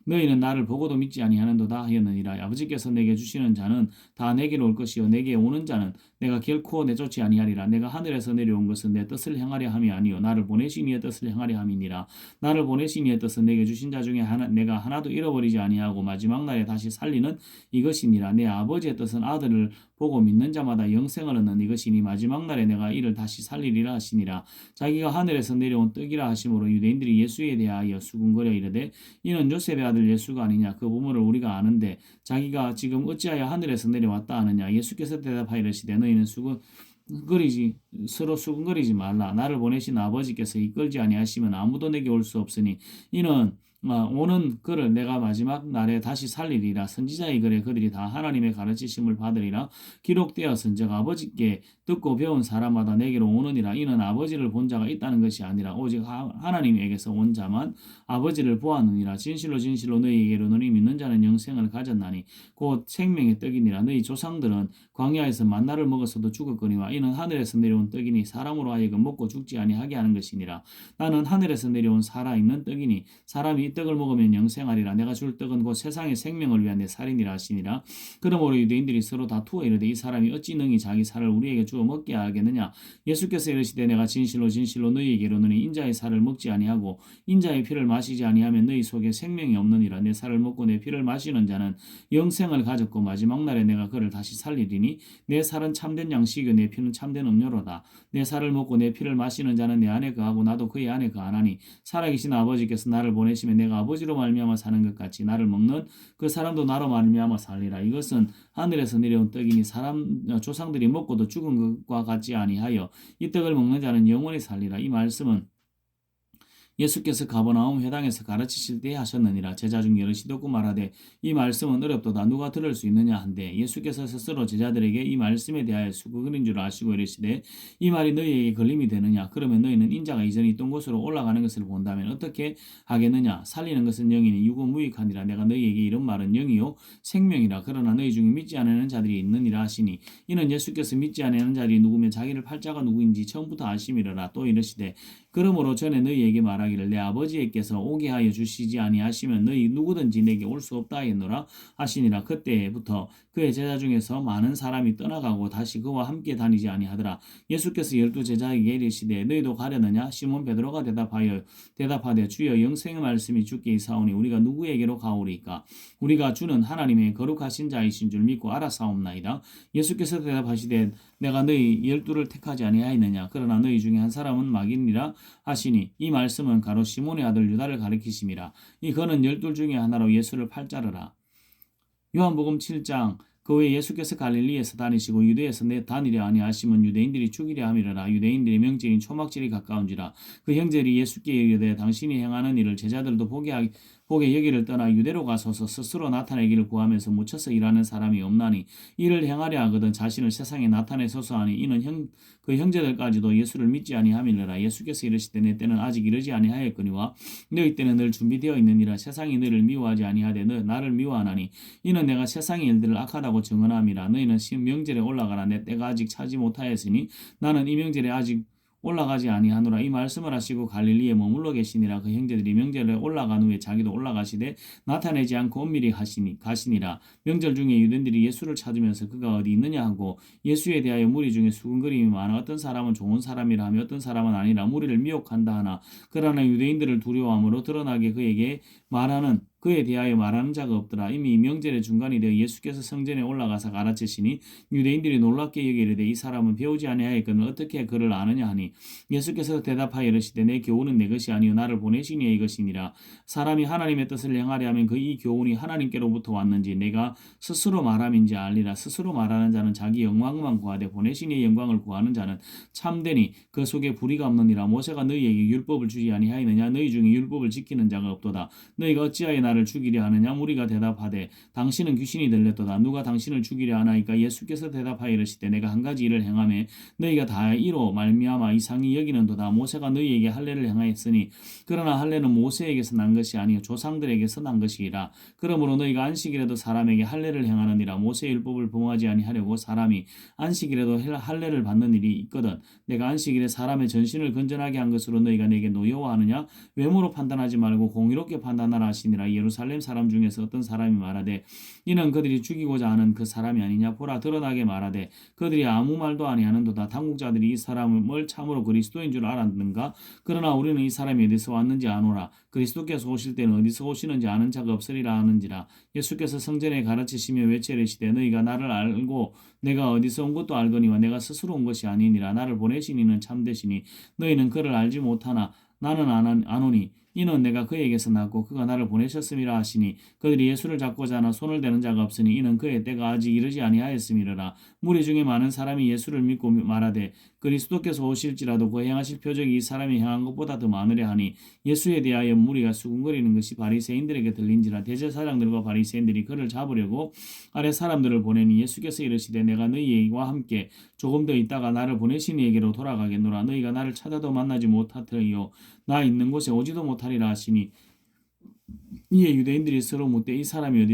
너희는 나를 보고도 믿지 아니하는도다 하였느니라. 아버지께서 내게 주시는 자는 다 내게로 올 것이요 내게 오는 자는 내가 결코 내쫓지 아니하리라. 내가 하늘에서 내려온 것은 내 뜻을 행하려 함이 아니요 나를 보내신 이의 뜻을 행하려 함이니라. 나를 보내신 이의 뜻은 내게 주신 자 중에 내가 하나도 잃어버리지 아니하고 마지막 날에 다시 살리는 이것이니라. 내 아버지의 뜻은 아들을 보고 믿는 자마다 영생을 얻는 이것이니 마지막 날에 내가 이를 다시 살리리라 하시니라. 자기가 하늘에서 내려온 떡이라 하심으로 유대인들이 예수에 대하여 수군거려 이르되 이는 요셉의 아들 예수가 아니냐. 그 부모를 우리가 아는데 자기가 지금 어찌하여 하늘에서 내려왔다 하느냐. 예수께서 대답하여 이르시되 너희는 서로 수군거리지 말라. 나를 보내신 아버지께서 이끌지 아니하시면 아무도 내게 올 수 없으니 이는 오는 그를 내가 마지막 날에 다시 살리리라. 선지자의 글에 그들이 다 하나님의 가르치심을 받으리라. 기록되었은즉 아버지께 듣고 배운 사람마다 내게로 오느니라. 이는 아버지를 본 자가 있다는 것이 아니라 오직 하나님에게서 온 자만 아버지를 보았느니라. 진실로 진실로 너희에게 이르노니 믿는 자는 영생을 가졌나니 곧 생명의 떡이니라. 너희 조상들은 광야에서 만나를 먹었어도 죽었거니와 이는 하늘에서 내려온 떡이니 사람으로 하여금 먹고 죽지 아니하게 하는 것이니라. 나는 하늘에서 내려온 살아있는 떡이니 사람이 이 떡을 먹으면 영생하리라. 내가 줄 떡은 곧 세상의 생명을 위한 내 살이니라 하시니라. 그러므로 유대인들이 서로 다투어 이르되 이 사람이 어찌 능히 자기 살을 우리에게 주어 먹게 하겠느냐. 예수께서 이르시되 내가 진실로 진실로 너희에게 이르노니 인자의 살을 먹지 아니하고 인자의 피를 마시지 아니하면 너희 속에 생명이 없느니라. 내 살을 먹고 내 피를 마시는 자는 영생을 가졌고 마지막 날에 내가 그를 다시 살리리니 내 살은 참된 양식이요 내 피는 참된 음료로다. 내 살을 먹고 내 피를 마시는 자는 내 안에 거하고 나도 그의 안에 거하나니 살아계신 아버지께서 나를 보내시면 내가 아버지로 말미암아 사는 것 같이 나를 먹는 그 사람도 나로 말미암아 살리라. 이것은 하늘에서 내려온 떡이니 사람 조상들이 먹고도 죽은 것과 같지 아니하여 이 떡을 먹는 자는 영원히 살리라. 이 말씀은 예수께서 가버나움 회당에서 가르치실 때에 하셨느니라. 제자 중 여럿이 듣고 말하되 이 말씀은 어렵도다 누가 들을 수 있느냐 한데 예수께서 스스로 제자들에게 이 말씀에 대하여 수고그린 줄 아시고 이르시되 이 말이 너희에게 걸림이 되느냐 그러면 너희는 인자가 이전에 있던 곳으로 올라가는 것을 본다면 어떻게 하겠느냐 살리는 것은 영이니 육은 무익하니라. 내가 너희에게 이런 말은 영이요 생명이라. 그러나 너희 중에 믿지 않는 자들이 있느니라 하시니 이는 예수께서 믿지 않는 자들이 누구며 자기를 팔자가 누구인지 처음부터 아심이라. 또 이르시되 그러므로 전에 너희에게 말하기를 내 아버지께서 오게 하여 주시지 아니하시면 너희 누구든지 내게 올 수 없다 하였노라 하시니라. 그때부터 그의 제자 중에서 많은 사람이 떠나가고 다시 그와 함께 다니지 아니하더라. 예수께서 12 제자에게 이르시되 너희도 가려느냐? 시몬 베드로가 대답하되 주여 영생의 말씀이 주께 있사오니 우리가 누구에게로 가오리까? 우리가 주는 하나님의 거룩하신 자이신 줄 믿고 알아사옵나이다. 예수께서 대답하시되 내가 너희 12를 택하지 아니하였느냐? 그러나 너희 중에 한 사람은 마귀니라 하시니 이 말씀은 가로 시몬의 아들 유다를 가리키심이라. 이 그는 12 중에 하나로 예수를 팔자르라. 요한복음 7장 그 외에 예수께서 갈릴리에서 다니시고 유대에서 다니려 아니하시면 유대인들이 죽이려 함이라. 유대인들의 명절인 초막절이 가까운지라. 그 형제들이 예수께 이르되 당신이 행하는 일을 제자들도 보게 여기를 떠나 유대로 가소서. 스스로 나타내기를 구하면서 묻혀서 일하는 사람이 없나니 이를 행하려 하거든 자신을 세상에 나타내소서 하니 이는 그 형제들까지도 예수를 믿지 아니함이니라. 예수께서 이르시되 내 때는 아직 이르지 아니하였거니와 너희 때는 늘 준비되어 있느니라. 세상이 너희를 미워하지 아니하되 나를 미워하나니 이는 내가 세상의 일들을 악하다고 증언함이라. 너희는 명절에 올라가라. 내 때가 아직 차지 못하였으니 나는 이 명절에 아직 올라가지 아니하노라. 이 말씀을 하시고 갈릴리에 머물러 계시니라. 그 형제들이 명절에 올라간 후에 자기도 올라가시되 나타내지 않고 은밀히 가시니라. 명절 중에 유대인들이 예수를 찾으면서 그가 어디 있느냐 하고 예수에 대하여 무리 중에 수군거림이 많아 어떤 사람은 좋은 사람이라 하며 어떤 사람은 아니라 무리를 미혹한다 하나 그러나 유대인들을 두려워함으로 드러나게 그에 대하여 말하는 자가 없더라. 이미 명절의 중간이 되어 예수께서 성전에 올라가서 가르치시니 유대인들이 놀랍게 여기이르되 이 사람은 배우지 아니하였거늘 어떻게 그를 아느냐 하니 예수께서 대답하여 이르시되 내 교훈은 내 것이 아니요 나를 보내신 이의 것이니라. 사람이 하나님의 뜻을 행하려 하면 그 이 교훈이 하나님께로부터 왔는지 내가 스스로 말함인지 알리라. 스스로 말하는 자는 자기 영광만 구하되 보내신 이의 영광을 구하는 자는 참되니 그 속에 불의가 없느니라. 모세가 너희에게 율법을 주지 아니하였느냐? 너희 중에 율법을 지키는 자가 없도다. 너희가 어찌하여 나를 죽이려 하느냐? 무리가 대답하되 당신은 귀신이 들렸도다. 누가 당신을 죽이려 하나이까? 예수께서 대답하여 이르시되 내가 한 가지 일을 행하매 너희가 다 이로 말미암아 이상히 여기는도다. 모세가 너희에게 할례를 행하였으니 그러나 할례는 모세에게서 난 것이 아니요 조상들에게서 난 것이라. 그러므로 너희가 안식일에도 사람에게 할례를 행하느니라. 모세의 율법을 범하지 아니하려고 사람이 안식일에도 할례를 받는 일이 있거든. 내가 안식일에 사람의 전신을 건전하게 한 것으로 너희가 내게 노여워하느냐? 외모로 판단하지 말고 공의롭게 판단하라 하시니라. 예루살렘 사람 중에서 어떤 사람이 말하되 이는 그들이 죽이고자 하는 그 사람이 아니냐? 보라 드러나게 말하되 그들이 아무 말도 아니하는도다. 당국자들이 이 사람을 참으로 그리스도인 줄 알았는가? 그러나 우리는 이 사람이 어디서 왔는지 아노라. 그리스도께서 오실 때는 어디서 오시는지 아는 자가 없으리라 하는지라. 예수께서 성전에 가르치시며 외치시되 너희가 나를 알고 내가 어디서 온 것도 알거니와 내가 스스로 온 것이 아니니라. 나를 보내신 이는 참되시니 너희는 그를 알지 못하나 나는 아노니 이는 내가 그에게서 났고 그가 나를 보내셨음이라 하시니 그들이 예수를 잡고자 하나 손을 대는 자가 없으니 이는 그의 때가 아직 이르지 아니하였음이라. 무리 중에 많은 사람이 예수를 믿고 말하되 그리스도께서 오실지라도 그 행하실 표적이 이 사람이 행한 것보다 더 많으려 하니 예수에 대하여 무리가 수군거리는 것이 바리새인들에게 들린지라. 대제사장들과 바리새인들이 그를 잡으려고 아래 사람들을 보내니 예수께서 이르시되 내가 너희와 함께 조금 더 있다가 나를 보내신 이에게로 돌아가겠노라. 너희가 나를 찾아도 만나지 못하리요 나 있는 곳에 오지도 못하리라 하시니 이에 유대인들이 서로 묻되 이 사람이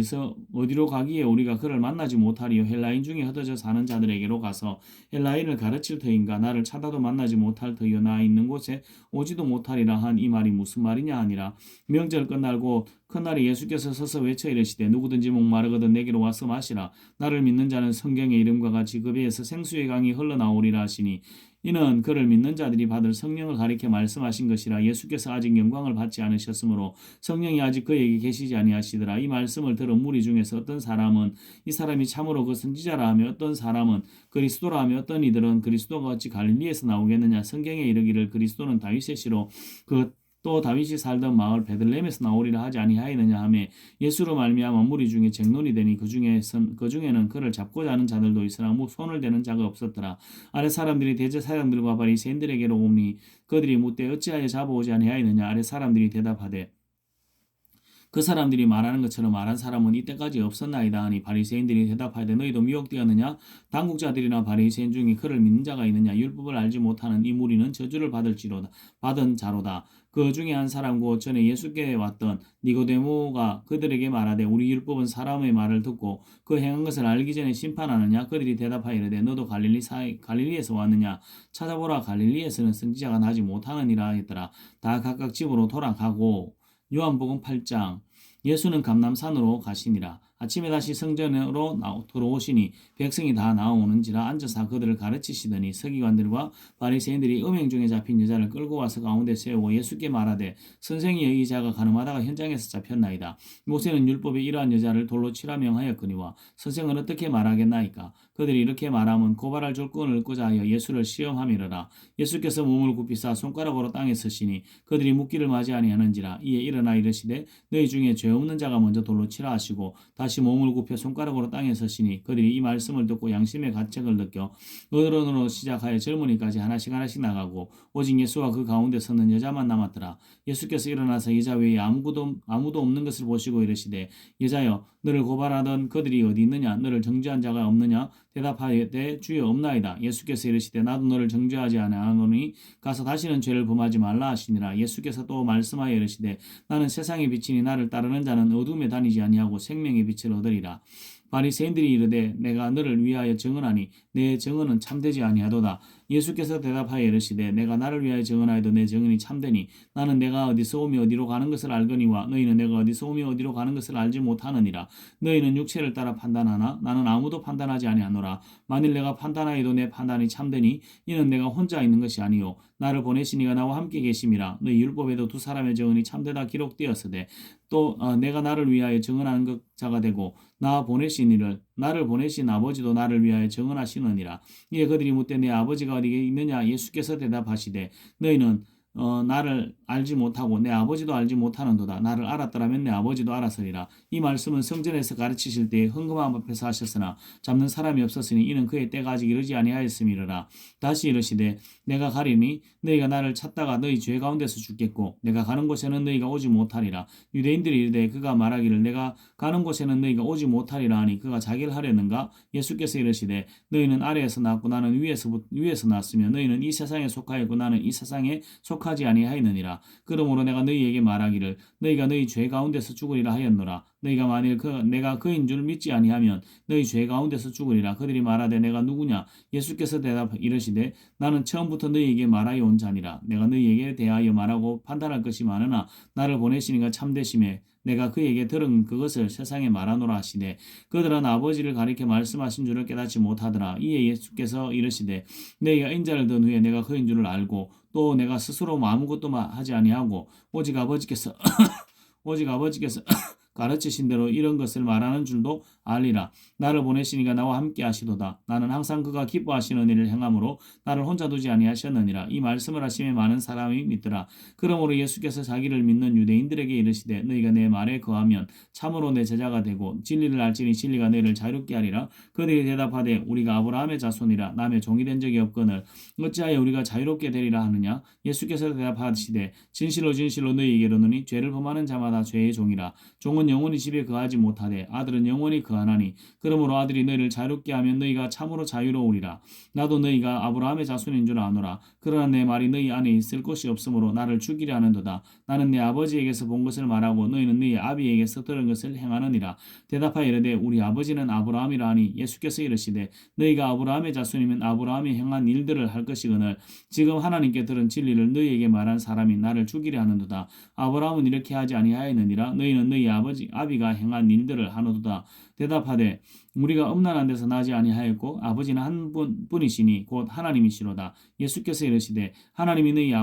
어디로 가기에 우리가 그를 만나지 못하리요? 헬라인 중에 흩어져 사는 자들에게로 가서 헬라인을 가르칠 터인가? 나를 찾아도 만나지 못할 터이요 나 있는 곳에 오지도 못하리라 한 이 말이 무슨 말이냐 하니라. 명절 끝나고 그날에 예수께서 서서 외쳐 이르시되 누구든지 목마르거든 내게로 와서 마시라. 나를 믿는 자는 성경의 이름과 같이 그 배에서 생수의 강이 흘러나오리라 하시니 이는 그를 믿는 자들이 받을 성령을 가리켜 말씀하신 것이라. 예수께서 아직 영광을 받지 않으셨으므로 성령이 아직 그에게 계시지 아니하시더라. 이 말씀을 들은 무리 중에서 어떤 사람은 이 사람이 참으로 그 선지자라 하며 어떤 사람은 그리스도라 하며 어떤 이들은 그리스도가 어찌 갈릴리에서 나오겠느냐? 성경에 이르기를 그리스도는 다윗의 씨로 또 다윗이 살던 마을 베들레헴에서 나오리라 하지 아니하였느냐 하며 예수로 말미암아 무리 중에 쟁론이 되니 그 중에는 그를 잡고자 하는 자들도 있으나 손을 대는 자가 없었더라. 아래 사람들이 대제사장들과 바리새인들에게로 오니 그들이 묻되 어찌하여 잡아오지 아니하였느냐. 아래 사람들이 대답하되 그 사람들이 말하는 것처럼 말한 사람은 이때까지 없었나이다 하니 바리새인들이 대답하되 너희도 미혹되었느냐. 당국자들이나 바리새인 중에 그를 믿는 자가 있느냐. 율법을 알지 못하는 이 무리는 저주를 받은 자로다. 그 중에 한 사람고 전에 예수께 왔던 니고데모가 그들에게 말하되 우리 율법은 사람의 말을 듣고 그 행한 것을 알기 전에 심판하느냐. 그들이 대답하여 이르되 너도 갈릴리에서 왔느냐. 찾아보라 갈릴리에서는 선지자가 나지 못하느니라 했더라. 다 각각 집으로 돌아가고 요한복음 8장. 예수는 감람산으로 가시니라. 아침에 다시 성전으로 들어오시니 백성이 다 나오는지라 앉아서 그들을 가르치시더니 서기관들과 바리새인들이 음행 중에 잡힌 여자를 끌고 와서 가운데 세우고 예수께 말하되 선생이 이 자가 가늠하다가 현장에서 잡혔나이다. 모세는 율법에 이러한 여자를 돌로 치라 명하였거니와 선생은 어떻게 말하겠나이까. 그들이 이렇게 말하면 고발할 조건을 얻고자 하여 예수를 시험함이러라. 예수께서 몸을 굽히사 손가락으로 땅에 서시니 그들이 묻기를 맞이 아니하는지라. 이에 일어나 이르시되 너희 중에 죄 없는 자가 먼저 돌로 치라 하시고 다시 몸을 굽혀 손가락으로 땅에 서시니 그들이 이 말씀을 듣고 양심의 가책을 느껴 어른으로 시작하여 젊은이까지 하나씩 나가고 오직 예수와 그 가운데 서는 여자만 남았더라. 예수께서 일어나서 여자 외에 아무도 없는 것을 보시고 이르시되 여자여 너를 고발하던 그들이 어디 있느냐. 너를 정죄한 자가 없느냐. 대답하되 주여 없나이다. 예수께서 이르시되 나도 너를 정죄하지 아니하노니 가서 다시는 죄를 범하지 말라 하시니라. 예수께서 또 말씀하여 이르시되 나는 세상의 빛이니 나를 따르는 자는 어둠에 다니지 아니하고 생명의 빛을 얻으리라. 바리새인들이 이르되 내가 너를 위하여 증언하니 내 증언은 참되지 아니하도다. 예수께서 대답하여 이르시되 내가 나를 위하여 증언하여도 내 증언이 참되니 나는 내가 어디서 오며 어디로 가는 것을 알거니와 너희는 내가 어디서 오며 어디로 가는 것을 알지 못하느니라. 너희는 육체를 따라 판단하나 나는 아무도 판단하지 아니하노라. 만일 내가 판단하여도 내 판단이 참되니 이는 내가 혼자 있는 것이 아니요 나를 보내신 이가 나와 함께 계심이라. 너희 율법에도 두 사람의 증언이 참되다 기록되었으되 또 내가 나를 위하여 증언하는 자가 되고 나를 보내신 아버지도 나를 위하여 증언하시느니라. 이에 그들이 묻되 내 아버지가 어디에 있느냐. 예수께서 대답하시되 너희는 나를 알지 못하고 내 아버지도 알지 못하는도다. 나를 알았더라면 내 아버지도 알았으리라. 이 말씀은 성전에서 가르치실 때에 헌금함 앞에서 하셨으나 잡는 사람이 없었으니 이는 그의 때가 아직 이르지 아니하였음이로라. 다시 이르시되 내가 가리니 너희가 나를 찾다가 너희 죄 가운데서 죽겠고 내가 가는 곳에는 너희가 오지 못하리라. 유대인들이 이르되 그가 말하기를 내가 가는 곳에는 너희가 오지 못하리라 하니 그가 자기를 하려는가. 예수께서 이르시되 너희는 아래에서 났고 나는 위에서 났으며 너희는 이 세상에 속하였고 나는 이 세상에 속하지 아니하였느니라. 그러므로 내가 너희에게 말하기를 너희가 너희 죄 가운데서 죽으리라 하였노라. 너희가 만일 내가 그인 줄 믿지 아니하면 너희 죄 가운데서 죽으리라. 그들이 말하되 내가 누구냐. 예수께서 이르시되 나는 처음부터 너희에게 말하여 온 자니라. 내가 너희에게 대하여 말하고 판단할 것이 많으나 나를 보내시니가 참되심에 내가 그에게 들은 그것을 세상에 말하노라 하시되 그들은 아버지를 가리켜 말씀하신 줄을 깨닫지 못하더라. 이에 예수께서 이르시되 너희가 인자를 든 후에 내가 그인 줄을 알고 또 내가 스스로 아무것도 하지 아니하고 오직 아버지께서 가르치신 대로 이런 것을 말하는 줄도 알리라. 나를 보내시니가 나와 함께 하시도다. 나는 항상 그가 기뻐하시는 일을 행함으로 나를 혼자 두지 아니하셨느니라. 이 말씀을 하심에 많은 사람이 믿더라. 그러므로 예수께서 자기를 믿는 유대인들에게 이르시되 너희가 내 말에 거하면 참으로 내 제자가 되고 진리를 알지니 진리가 너희를 자유롭게 하리라. 그들이 대답하되 우리가 아브라함의 자손이라 남의 종이 된 적이 없거늘 어찌하여 우리가 자유롭게 되리라 하느냐. 예수께서 대답하시되 진실로 너희에게 이르노니 죄를 범하는 자마다 죄의 종이라. 종은 영원히 집에 거하지 못하되 아들은 영원히 거하나니 그러므로 아들이 너희를 자유롭게 하면 너희가 참으로 자유로우리라. 나도 너희가 아브라함의 자손인 줄 아노라. 그러나 내 말이 너희 안에 있을 곳이 없으므로 나를 죽이려 하는도다. 나는 내 아버지에게서 본 것을 말하고 너희는 너희 아비에게서 들은 것을 행하느니라. 대답하여 이르되 우리 아버지는 아브라함이라 하니 예수께서 이르시되 너희가 아브라함의 자손이면 아브라함이 행한 일들을 할 것이거늘 지금 하나님께 들은 진리를 너희에게 말한 사람이 나를 죽이려 하는도다. 아브라함은 이렇게 하지 아니하였느니라. 너희는 너희 아비가 행한 일들을 하노도다. 대답하되 우리가 음란한 데서 나지 아니하였고 아버지는 한 분이시니 곧 하나님이시로다. 예수께서 이르시되 하나님이 너희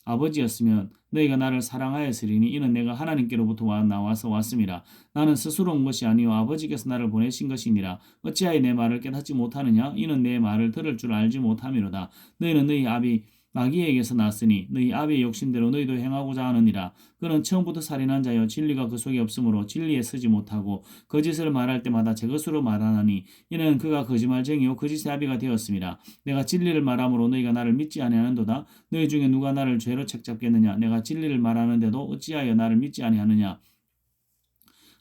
아버지였으면 너희가 나를 사랑하였으리니 이는 내가 하나님께로부터 나와서 왔음이라. 나는 스스로 온 것이 아니요 아버지께서 나를 보내신 것이니라. 어찌하여 내 말을 깨닫지 못하느냐. 이는 내 말을 들을 줄 알지 못함이로다. 너희는 너희 아비 마귀에게서 났으니 너희 아비의 욕심대로 너희도 행하고자 하느니라. 그는 처음부터 살인한 자여 진리가 그 속에 없으므로 진리에 서지 못하고 거짓을 말할 때마다 제 것으로 말하나니 이는 그가 거짓말쟁이요 거짓의 아비가 되었습니다. 내가 진리를 말함으로 너희가 나를 믿지 아니하는도다. 너희 중에 누가 나를 죄로 책잡겠느냐. 내가 진리를 말하는데도 어찌하여 나를 믿지 아니하느냐.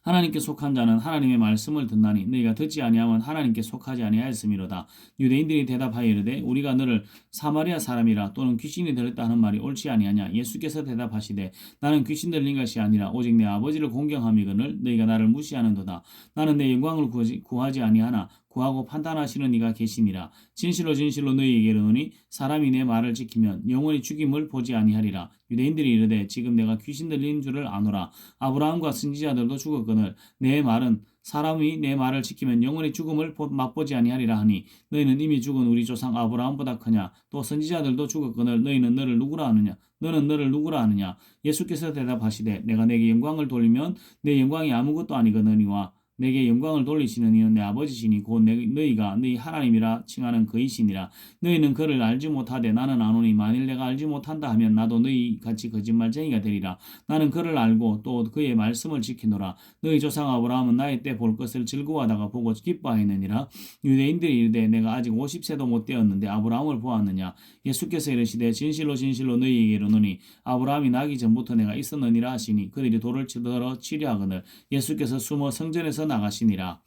하나님께 속한 자는 하나님의 말씀을 듣나니 너희가 듣지 아니하면 하나님께 속하지 아니하였음이로다. 유대인들이 대답하여 이르되 우리가 너를 사마리아 사람이라 또는 귀신이 들었다 하는 말이 옳지 아니하냐. 예수께서 대답하시되 나는 귀신 들린 것이 아니라 오직 내 아버지를 공경함이거늘 너희가 나를 무시하는도다. 나는 내 영광을 구하지 아니하나 구하고 판단하시는 이가 계시니라. 진실로 진실로 너희에게 이르노니 사람이 내 말을 지키면 영원히 죽임을 보지 아니하리라. 유대인들이 이르되 지금 내가 귀신 들린 줄을 아노라. 아브라함과 선지자들도 죽었거늘 내 말은 사람이 내 말을 지키면 영원히 죽음을 맛보지 아니하리라 하니 너희는 이미 죽은 우리 조상 아브라함보다 크냐. 또 선지자들도 죽었거늘 너희는 너를 누구라 하느냐. 너는 너를 누구라 하느냐. 예수께서 대답하시되 내가 내게 영광을 돌리면 내 영광이 아무것도 아니거니와 내게 영광을 돌리시는 이는 내 아버지시니 곧 너희가 너희 하나님이라 칭하는 그이시니라. 너희는 그를 알지 못하되 나는 아노니 만일 내가 알지 못한다 하면 나도 너희 같이 거짓말쟁이가 되리라. 나는 그를 알고 또 그의 말씀을 지키노라. 너희 조상 아브라함은 나의 때 볼 것을 즐거워하다가 보고 기뻐하였느니라. 유대인들이 이르되 내가 아직 50세도 못 되었는데 아브라함을 보았느냐. 예수께서 이르시되 진실로 진실로 너희에게 이르노니 아브라함이 나기 전부터 내가 있었느니라 하시니 그들이 돌을 들어 치려 하거늘 예수께서 숨어 성전에서 나가시니라.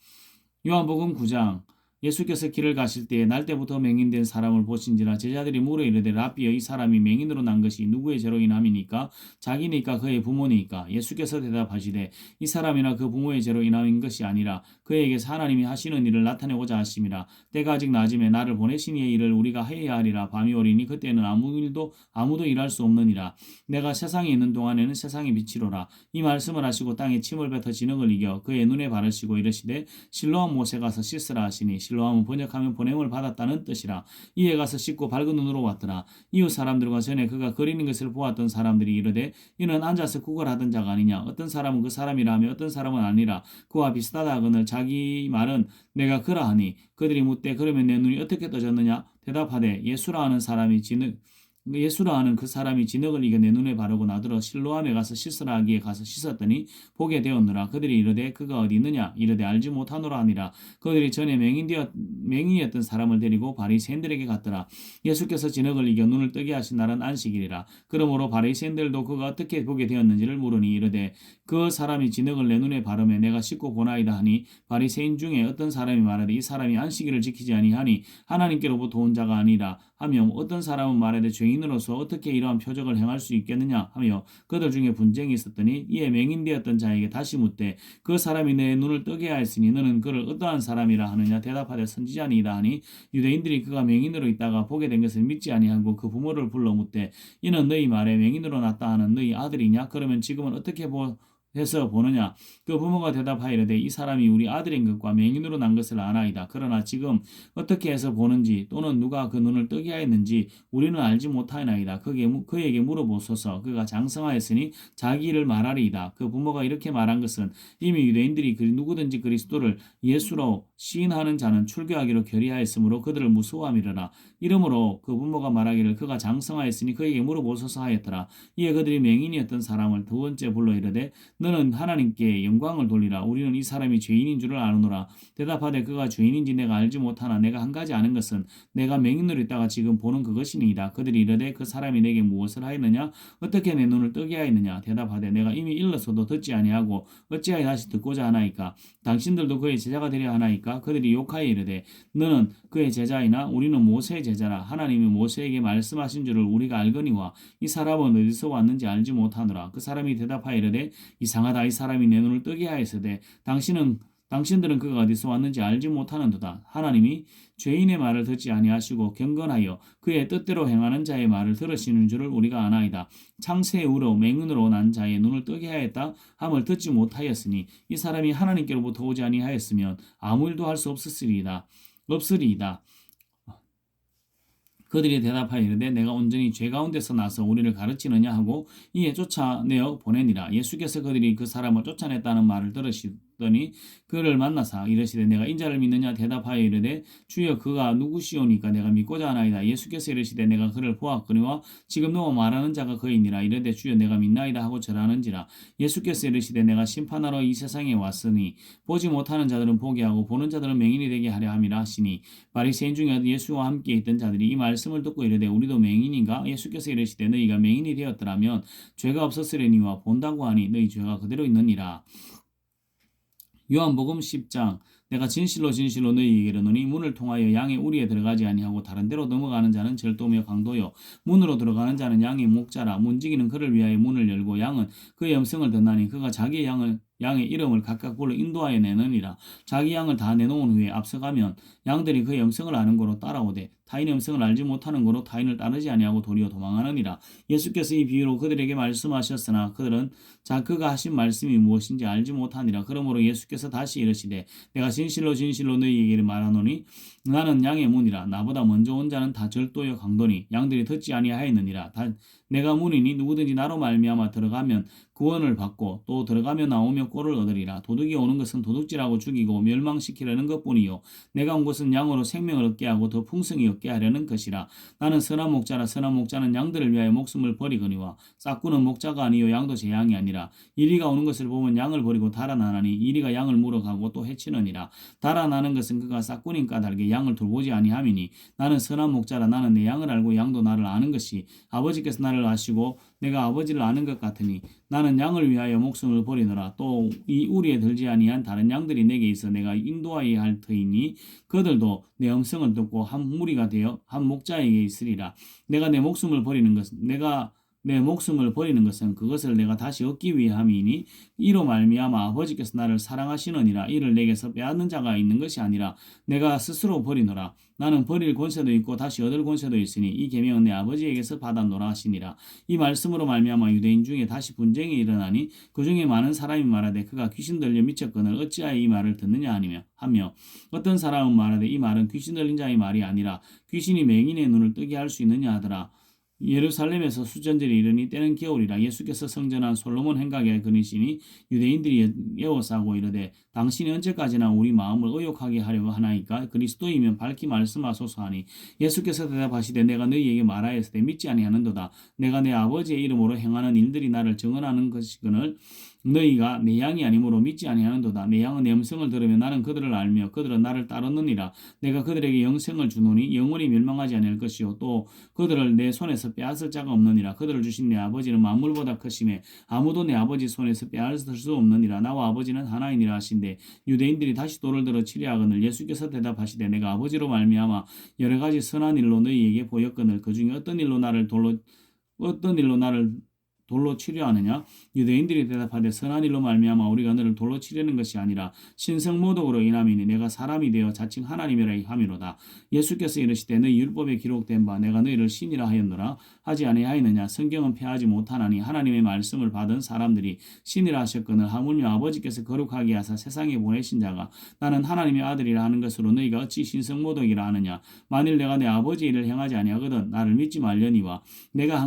요한복음 9장. 예수께서 길을 가실 때에 날 때부터 맹인된 사람을 보신지라. 제자들이 물어 이르되 라비여 이 사람이 맹인으로 난 것이 누구의 죄로 인함이니까 자기니까 그의 부모니까. 예수께서 대답하시되 이 사람이나 그 부모의 죄로 인함인 것이 아니라 그에게서 하나님이 하시는 일을 나타내고자 하심이라. 때가 아직 낮음에 나를 보내신 이의 일을 우리가 해야 하리라. 밤이 오리니 그때는 아무도 일할 수 없느니라. 내가 세상에 있는 동안에는 세상의 빛이로라. 이 말씀을 하시고 땅에 침을 뱉어 진흙을 이겨 그의 눈에 바르시고 이르시되 실로암 못에 가서 씻으라 하시니 실로암은 번역하면 보냄을 받았다는 뜻이라. 이에 가서 씻고 밝은 눈으로 왔더라. 이웃 사람들과 전에 그가 거리는 것을 보았던 사람들이 이르되 이는 앉아서 구걸하던 자가 아니냐. 어떤 사람은 그 사람이라 하며 어떤 사람은 아니라 그와 비슷하다 하거늘 자기 말은 내가 그러하니. 그들이 묻되 그러면 내 눈이 어떻게 떠졌느냐. 대답하되 예수라 하는 그 사람이 진흙을 이겨 내 눈에 바르고 나더러 실로암에 가서 씻으라 하기에 가서 씻었더니 보게 되었노라. 그들이 이르되 그가 어디 있느냐. 이르되 알지 못하노라 하니라. 그들이 전에 맹인이었던 사람을 데리고 바리새인들에게 갔더라. 예수께서 진흙을 이겨 눈을 뜨게 하신 날은 안식일이라. 그러므로 바리새인들도 그가 어떻게 보게 되었는지를 물으니 이르되 그 사람이 진흙을 내 눈에 바르매 내가 씻고 보나이다 하니 바리새인 중에 어떤 사람이 말하되 이 사람이 안식일을 지키지 아니하니 하나님께로부터 온 자가 아니라 하며 어떤 사람은 말하되 죄인으로서 어떻게 이러한 표적을 행할 수 있겠느냐 하며 그들 중에 분쟁이 있었더니 이에 맹인되었던 자에게 다시 묻되 그 사람이 내 눈을 뜨게 하였으니 너는 그를 어떠한 사람이라 하느냐. 대답하되 선지자니이다 하니 유대인들이 그가 맹인으로 있다가 보게 된 것을 믿지 아니하고 그 부모를 불러 묻되 이는 너희 말에 맹인으로 났다 하는 너희 아들이냐. 그러면 지금은 어떻게 해서 보느냐. 그 부모가 대답하여 이르되 이 사람이 우리 아들인 것과 맹인으로 난 것을 아나이다. 그러나 지금 어떻게 해서 보는지 또는 누가 그 눈을 뜨게 하였는지 우리는 알지 못하나이다. 그에게 물어보소서. 그가 장성하였으니 자기 일을 말하리이다. 그 부모가 이렇게 말한 것은 이미 유대인들이 누구든지 그리스도를 예수로 시인하는 자는 출교하기로 결의하였으므로 그들을 무서워함이러라. 이러므로 그 부모가 말하기를 그가 장성하였으니 그에게 물어보소서 하였더라. 이에 그들이 맹인이었던 사람을 두 번째 불러 이르되 너는 하나님께 영광을 돌리라. 우리는 이 사람이 죄인인 줄을 아노라. 대답하되 그가 죄인인지 내가 알지 못하나 내가 한 가지 아는 것은 내가 맹인으로 있다가 지금 보는 그것이니이다. 그들이 이르되 그 사람이 내게 무엇을 하였느냐. 어떻게 내 눈을 뜨게 하였느냐. 대답하되 내가 이미 일러서도 듣지 아니하고 어찌하여 다시 듣고자 하나이까. 당신들도 그의 제자가 되려 하나이까. 그들이 욕하여 이르되 너는 그의 제자이나 우리는 모세의 제자라. 하나님이 모세에게 말씀하신 줄을 우리가 알거니와 이 사람은 어디서 왔는지 알지 못하노라. 그 사람이 대답하여 이르되 이상하다. 이 사람이 내 눈을 뜨게 하였으되 당신들은 그가 어디서 왔는지 알지 못하는도다. 하나님이 죄인의 말을 듣지 아니하시고 경건하여 그의 뜻대로 행하는 자의 말을 들으시는 줄을 우리가 아나이다. 창세 후로 맹인으로 난 자의 눈을 뜨게 하였다 함을 듣지 못하였으니 이 사람이 하나님께로부터 오지 아니하였으면 아무 일도 할 수 없으리이다. 그들이 대답하여 이르되 내가 온전히 죄 가운데서 나서 우리를 가르치느냐 하고 이에 쫓아내어 보내니라. 예수께서 그들이 그 사람을 쫓아냈다는 말을 묻더니 그를 만나사 이르시되 내가 인자를 믿느냐 대답하여 이르되 주여 그가 누구시오니까 내가 믿고자 하나이다. 예수께서 이르시되 내가 그를 보았거니와 지금 너와 말하는 자가 그이니라. 이르되 주여 내가 믿나이다 하고 절하는지라. 예수께서 이르시되 내가 심판하러 이 세상에 왔으니 보지 못하는 자들은 보게 하고 보는 자들은 맹인이 되게 하려 함이라 하시니 바리새인 중에 예수와 함께 있던 자들이 이 말씀을 듣고 이르되 우리도 맹인인가? 예수께서 이르시되 너희가 맹인이 되었더라면 죄가 없었으려니와 본다고 하니 너희 죄가 그대로 있느니라. 요한복음 10장 내가 진실로 진실로 너희에게 이르노니 문을 통하여 양의 우리에 들어가지 아니하고 다른 데로 넘어가는 자는 절도며 강도요 문으로 들어가는 자는 양의 목자라. 문지기는 그를 위하여 문을 열고 양은 그의 음성을 듣나니 그가 자기의 양의 이름을 각각 불러 인도하여 내느니라. 자기 양을 다 내놓은 후에 앞서가면 양들이 그의 음성을 아는 거로 따라오되 타인의 음성을 알지 못하는 거로 타인을 따르지 아니하고 도리어 도망하느니라. 예수께서 이 비유로 그들에게 말씀하셨으나 그들은 그가 하신 말씀이 무엇인지 알지 못하니라. 그러므로 예수께서 다시 이르시되 내가 진실로 진실로 너희에게 말하노니 나는 양의 문이라. 나보다 먼저 온 자는 다 절도요 강도니 양들이 듣지 아니하였느니라. 내가 문이니 누구든지 나로 말미암아 들어가면 구원을 받고 또 들어가며 나오며 꼴을 얻으리라. 도둑이 오는 것은 도둑질하고 죽이고 멸망시키려는 것뿐이요 내가 온 것은 양으로 생명을 얻게 하고 더 풍성히 얻게 하려는 것이라. 나는 선한 목자라. 선한 목자는 양들을 위하여 목숨을 버리거니와 싹구는 목자가 아니요 양도 제 양이 아니라. 이리가 오는 것을 보면 양을 버리고 달아나나니 이리가 양을 물어가고 또 해치느니라. 달아나는 것은 그가 싹구님 까닭에 양을 돌보지 아니함이니 나는 선한 목자라. 나는 내 양을 알고 양도 나를 아는 것이 아버지께서 나를 아시고 내가 아버지를 아는 것 같으니 나는 양을 위하여 목숨을 버리노라. 또 이 우리에 들지 아니한 다른 양들이 내게 있어 내가 인도하여야 할 터이니 그들도 내 음성을 듣고 한 무리가 되어 한 목자에게 있으리라. 내가 내 목숨을 버리는 것은 그것을 내가 다시 얻기 위함이니 이로 말미암아 아버지께서 나를 사랑하시느니라. 이를 내게서 빼앗는 자가 있는 것이 아니라 내가 스스로 버리노라. 나는 버릴 권세도 있고 다시 얻을 권세도 있으니 이 계명은 내 아버지에게서 받았노라 하시니라. 이 말씀으로 말미암아 유대인 중에 다시 분쟁이 일어나니 그 중에 많은 사람이 말하되 그가 귀신 들려 미쳤거늘 어찌하여 이 말을 듣느냐 하며 어떤 사람은 말하되 이 말은 귀신 들린 자의 말이 아니라 귀신이 맹인의 눈을 뜨게 할 수 있느냐 하더라. 예루살렘에서 수전절이 이르니 때는 겨울이라. 예수께서 성전한 솔로몬 행각에 그리시니 유대인들이 에워싸고 이르되 당신이 언제까지나 우리 마음을 의욕하게 하려고 하나이까? 그리스도이면 밝히 말씀하소서 하니 예수께서 대답하시되 내가 너희에게 말하였으되 믿지 아니하는도다. 내가 내 아버지의 이름으로 행하는 일들이 나를 증언하는 것이거늘 너희가 내 양이 아니므로 믿지 아니하는도다. 내 양은 내 음성을 들으며 나는 그들을 알며 그들은 나를 따르느니라. 내가 그들에게 영생을 주노니 영원히 멸망하지 아니할 것이요 또 그들을 내 손에서 빼앗을 자가 없느니라. 그들을 주신 내 아버지는 만물보다 크심에 아무도 내 아버지 손에서 빼앗을 수 없느니라. 나와 아버지는 하나이니라 하신대 유대인들이 다시 돌을 들어 치려하거늘 예수께서 대답하시되 내가 아버지로 말미암아 여러 가지 선한 일로 너희에게 보였거늘 그 중에 어떤 일로 나를 돌로 치려하느냐? 유대인들이 대답하되 선한 일로 말미암아 우리가 너를 돌로 치려는 것이 아니라 신성모독으로 인함이니 내가 사람이 되어 자칭 하나님이라 함이로다. 예수께서 이르시되 너희 율법에 기록된 바 내가 너희를 신이라 하였노라 하지 아니하였느냐? 성경은 폐하지 못하나니 하나님의 말씀을 받은 사람들이 신이라 하셨거늘 하물며 아버지께서 거룩하게 하사 세상에 보내신 자가 나는 하나님의 아들이라 하는 것으로 너희가 어찌 신성모독이라 하느냐? 만일 내가 내 아버지 일을 행하지 아니하거든 나를 믿지 말려니와 내가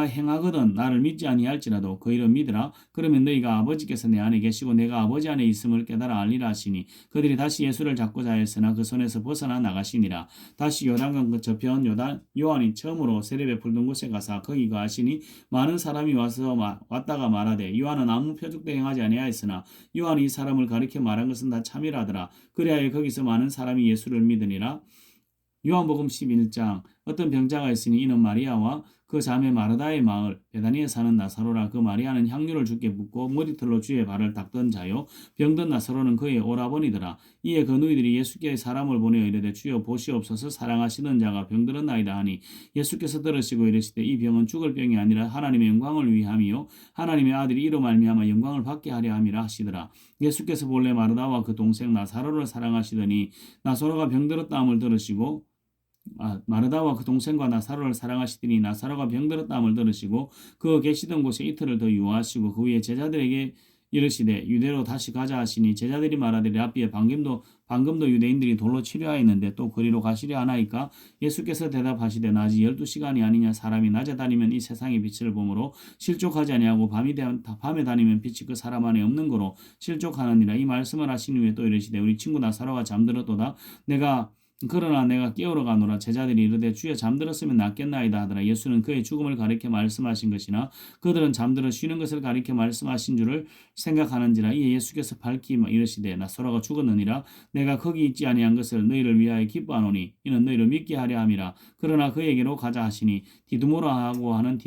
행하거든 나를 믿지 아니할지라도 그 일은 믿으라. 그러면 너희가 아버지께서 내 안에 계시고 내가 아버지 안에 있음을 깨달아 알리라 하시니 그들이 다시 예수를 잡고자 하였으나 그 손에서 벗어나 나가시니라. 다시 요단강 그 저편 요한이 처음으로 세례 베풀던 곳에 가사 거기 가시니 많은 사람이 왔다가 말하되 요한은 아무 표적도 행하지 아니하였으나 요한이 이 사람을 가리켜 말한 것은 다 참이라더라. 그리하여 거기서 많은 사람이 예수를 믿으니라. 요한복음 11장 어떤 병자가 있으니 이는 마리아와 그 자매 마르다의 마을 베다니에 사는 나사로라. 그 마리아는 향유를 주께 붓고 머리털로 주의 발을 닦던 자요 병든 나사로는 그의 오라버니더라. 이에 그 누이들이 예수께 사람을 보내어 이르되 주여 보시옵소서 사랑하시는 자가 병들었나이다 하니 예수께서 들으시고 이르시되 이 병은 죽을 병이 아니라 하나님의 영광을 위함이요 하나님의 아들이 이로 말미암아 영광을 받게 하려 함이라 하시더라. 예수께서 본래 마르다와 그 동생 나사로를 사랑하시더니 나사로가 병들었다함을 들으시고 마르다와 그 동생과 나사로를 사랑하시더니 나사로가 병들었다함을 들으시고 그 계시던 곳에 이틀을 더 유하시고 그 후에 제자들에게 이르시되 유대로 다시 가자 하시니 제자들이 말하되 랍비에 방금도 유대인들이 돌로 치려하였는데 또 거리로 가시려 하나이까? 예수께서 대답하시되 낮이 12시간이 아니냐? 사람이 낮에 다니면 이 세상의 빛을 보므로 실족하지 아니하고 밤에 다니면 빛이 그 사람 안에 없는 거로 실족하느니라. 이 말씀을 하신 후에 또 이르시되 우리 친구 나사로가 잠들었도다. 그러나 내가 깨우러 가노라. 제자들이 이르되 주여 잠들었으면 낫겠나이다 하더라. 예수는 그의 죽음을 가리켜 말씀하신 것이나 그들은 잠들어 쉬는 것을 가리켜 말씀하신 줄을 생각하는지라. 이에 예수께서 밝히 이르시되 나사로가 죽었느니라. 내가 거기 있지 아니한 것을 너희를 위하여 기뻐하노니 이는 너희를 믿게 하려 함이라. 그러나 그에게로 가자 하시니 디두모라하고 하는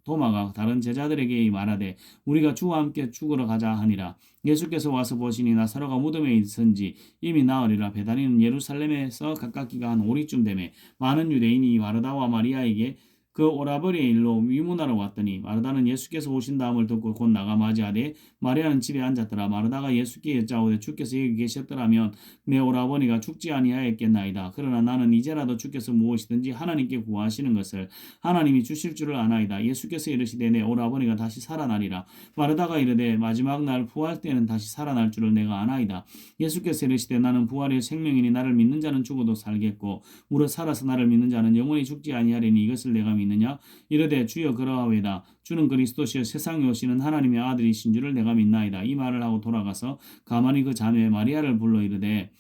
도마가 다른 제자들에게 말하되 우리가 주와 함께 죽으러 가자 하니라. 예수께서 와서 보시니 나사로가 무덤에 있은지 이미 나으리라. 베다니는 예루살렘에서 가깝기가 한 오리쯤 되매 많은 유대인이 마르다와 마리아에게 그 오라버니의 일로 위문하러 왔더니 마르다는 예수께서 오신다함을 듣고 곧 나가 맞이하되 마리아는 집에 앉았더라. 마르다가 예수께 여짜오되 주께서 여기 계셨더라면 내 오라버니가 죽지 아니하였겠나이다. 그러나 나는 이제라도 주께서 무엇이든지 하나님께 구하시는 것을 하나님이 주실 줄을 아나이다. 예수께서 이르시되 내 오라버니가 다시 살아나리라. 마르다가 이르되 마지막 날 부활 때는 다시 살아날 줄을 내가 아나이다. 예수께서 이르시되 나는 부활의 생명이니 나를 믿는 자는 죽어도 살겠고 무릇 살아서 나를 믿는 자는 영원히 죽지 아니하리니 이것을 내가 믿느냐? 이르되 주여 그러하외다. 주는 그리스도시여 세상에 오시는 하나님의 아들이신 줄을 내가 믿나이다. 이 말을 하고 돌아가서 가만히 그 자매 마리아를 불러 이르되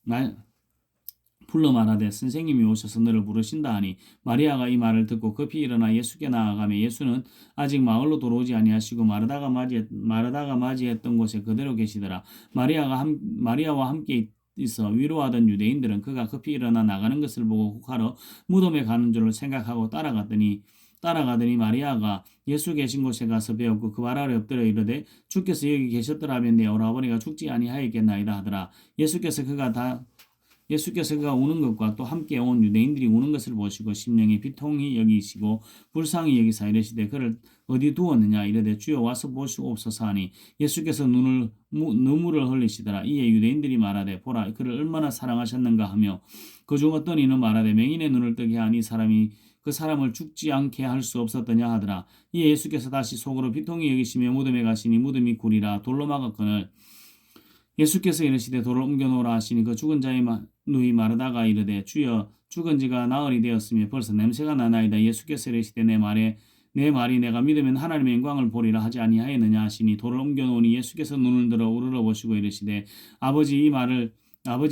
말하되 선생님이 오셔서 너를 부르신다 하니 마리아가 이 말을 듣고 급히 일어나 예수께 나아가며 예수는 아직 마을로 돌아오지 아니하시고 마르다가 맞이했던 곳에 그대로 계시더라. 마리아와 함께 있어 위로하던 유대인들은 그가 급히 일어나 나가는 것을 보고 혹하러 무덤에 가는 줄을 생각하고 따라가더니 마리아가 예수 계신 곳에 가서 배웠고 그 발 아래 엎드려 이르되 주께서 여기 계셨더라면 내 오라버니가 죽지 아니하였겠나이다 하더라. 예수께서 그가 우는 것과 또 함께 온 유대인들이 우는 것을 보시고 심령에 비통히 여기시고 불쌍히 여기사 이르시되 그를 어디 두었느냐? 이르되 주여 와서 보시옵소서 하니 예수께서 눈물을 흘리시더라. 이에 유대인들이 말하되 보라 그를 얼마나 사랑하셨는가 하며 그중 어떤 이는 말하되 맹인의 눈을 뜨게 하니 그 사람을 죽지 않게 할 수 없었더냐 하더라. 이에 예수께서 다시 속으로 비통히 여기시며 무덤에 가시니 무덤이 굴이라 돌로 막았거늘 예수께서 이르시되 돌을 옮겨놓으라 하시니 그 죽은 자의 누이 마르다가 이르되 주여 죽은 지가 나흘이 되었으며 벌써 냄새가 나나이다. 예수께서 이르시되 내 말이 내가 믿으면 하나님의 영광을 보리라 하지 아니하였느냐 하시니 돌을 옮겨놓으니 예수께서 눈을 들어 우러러 보시고 이르시되 아버지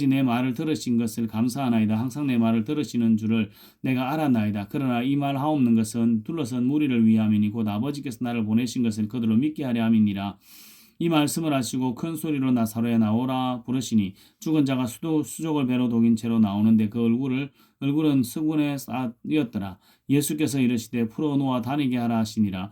내 말을 들으신 것을 감사하나이다. 항상 내 말을 들으시는 줄을 내가 알았나이다. 그러나 이 말 하옵는 것은 둘러선 무리를 위함이니 곧 아버지께서 나를 보내신 것을 그들로 믿게 하려 함이니라. 이 말씀을 하시고 큰 소리로 나사로에 나오라 부르시니 죽은 자가 수족을 배로 독인 채로 나오는데 그 얼굴은 수군에 쌓였더라. 예수께서 이르시되 풀어놓아 다니게 하라 하시니라.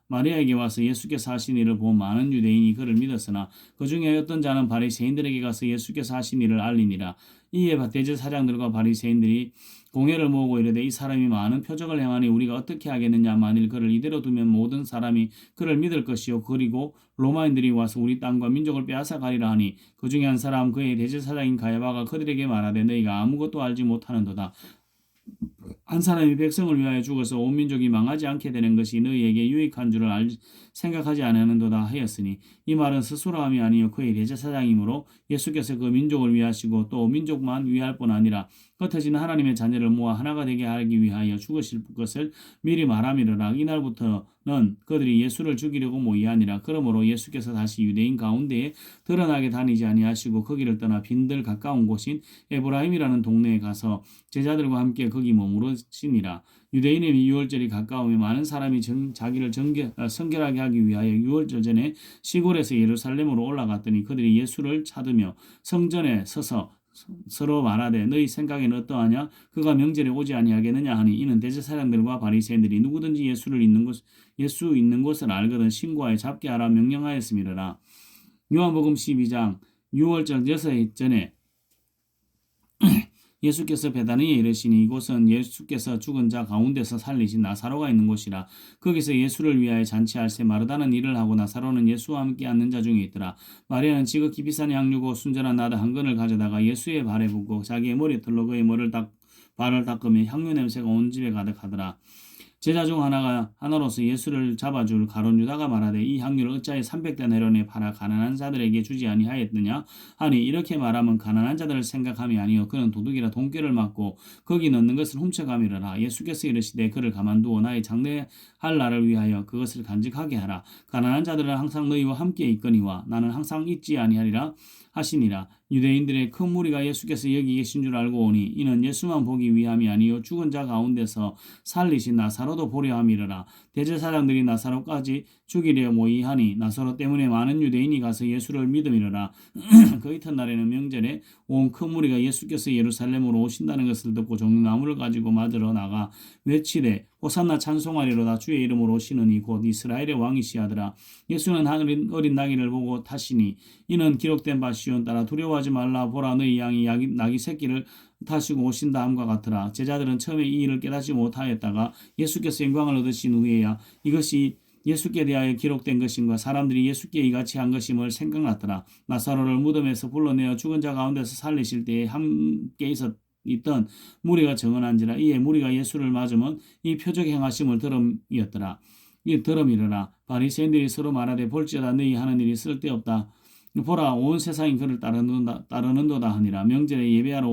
마리아에게 와서 예수께서 하신 일을 본 많은 유대인이 그를 믿었으나 그 중에 어떤 자는 바리새인들에게 가서 예수께서 하신 일을 알리니라. 이에 대제사장들과 바리새인들이 공회를 모으고 이르되 이 사람이 많은 표적을 행하니 우리가 어떻게 하겠느냐? 만일 그를 이대로 두면 모든 사람이 그를 믿을 것이요 그리고 로마인들이 와서 우리 땅과 민족을 빼앗아 가리라 하니 그 중에 한 사람 그의 대제사장인 가야바가 그들에게 말하되 너희가 아무것도 알지 못하는도다. 한 사람이 백성을 위하여 죽어서 온 민족이 망하지 않게 되는 것이 너희에게 유익한 줄을 생각하지 않았는도다 하였으니 이 말은 스스로함이 아니요 그의 대제사장이므로 예수께서 그 민족을 위하시고 또 민족만 위할 뿐 아니라 흩어진 하나님의 자녀를 모아 하나가 되게 하기 위하여 죽으실 것을 미리 말함이로라. 이날부터는 그들이 예수를 죽이려고 모이하니라. 그러므로 예수께서 다시 유대인 가운데에 드러나게 다니지 아니하시고 거기를 떠나 빈들 가까운 곳인 에브라임이라는 동네에 가서 제자들과 함께 거기 머무르시니라. 유대인의 유월절이 가까우며 많은 사람이 자기를 성결하게 하기 위하여 유월절 전에 시골에서 예루살렘으로 올라갔더니 그들이 예수를 찾으며 성전에 서서 서로 말하되 너희 생각에는 어떠하냐? 그가 명절에 오지 아니하겠느냐 하니 이는 대제사장들과 바리새인들이 누구든지 예수 있는 곳을 알거든 신고하여 잡게 하라 명령하였음이라. 요한복음 12장 유월절 6일 전에 예수께서 베다니에 이르시니 이곳은 예수께서 죽은 자 가운데서 살리신 나사로가 있는 곳이라. 거기서 예수를 위하여 잔치할새 마르다는 일을 하고 나사로는 예수와 함께 앉는 자 중에 있더라. 마리아는 지극히 비싼 향유고 순전한 나드 한 근을 가져다가 예수의 발에 붓고 자기의 머리털로 그의 발을 닦으며 향유 냄새가 온 집에 가득하더라. 제자 중 하나로서 예수를 잡아줄 가룟 유다가 말하되 이 향유를 어찌하여 300데나리온에 팔아 가난한 자들에게 주지 아니하였느냐 하니 이렇게 말하면 가난한 자들을 생각함이 아니요 그는 도둑이라 돈꾀를 맞고 거기 넣는 것을 훔쳐감이라. 예수께서 이르시되 그를 가만두어 나의 장래할 날을 위하여 그것을 간직하게 하라. 가난한 자들은 항상 너희와 함께 있거니와 나는 항상 있지 아니하리라 하시니라. 유대인들의 큰 무리가 예수께서 여기 계신 줄 알고 오니 이는 예수만 보기 위함이 아니요 죽은 자 가운데서 살리신 나사로도 보려 함이라. 대제사장들이 나사로까지 죽이려 모의하니 나사로 때문에 많은 유대인이 가서 예수를 믿음이라. 그 이튿날에는 명절에 온 큰 무리가 예수께서 예루살렘으로 오신다는 것을 듣고 종려나무를 가지고 맞으러 나가 외치되 호산나 찬송하리로다 주의 이름으로 오시느니 곧 이스라엘의 왕이시하더라. 예수는 하늘 어린 나귀를 보고 타시니 이는 기록된 바시온 따라 두려워하지 말라 보라 너희 양이 나귀 새끼를 타시고 오신다 함과 같으라. 제자들은 처음에 이 일을 깨닫지 못하였다가 예수께서 영광을 얻으신 후에야 이것이 예수께 대하여 기록된 것인가 사람들이 예수께 이같이 한 것임을 생각났더라. 나사로를 무덤에서 불러내어 죽은 자 가운데서 살리실 때에 함께 있던 무리가 정언한지라. 이에 무리가 예수를 맞으면 이 표적 행하심을 들음이었더라. 이 들음이러라. 바리새인들이 서로 말하되 볼지어다 너희 하는 일이 쓸데없다. 보라 온 세상이 그를 따르는도다 하니라. 명절에 예배하러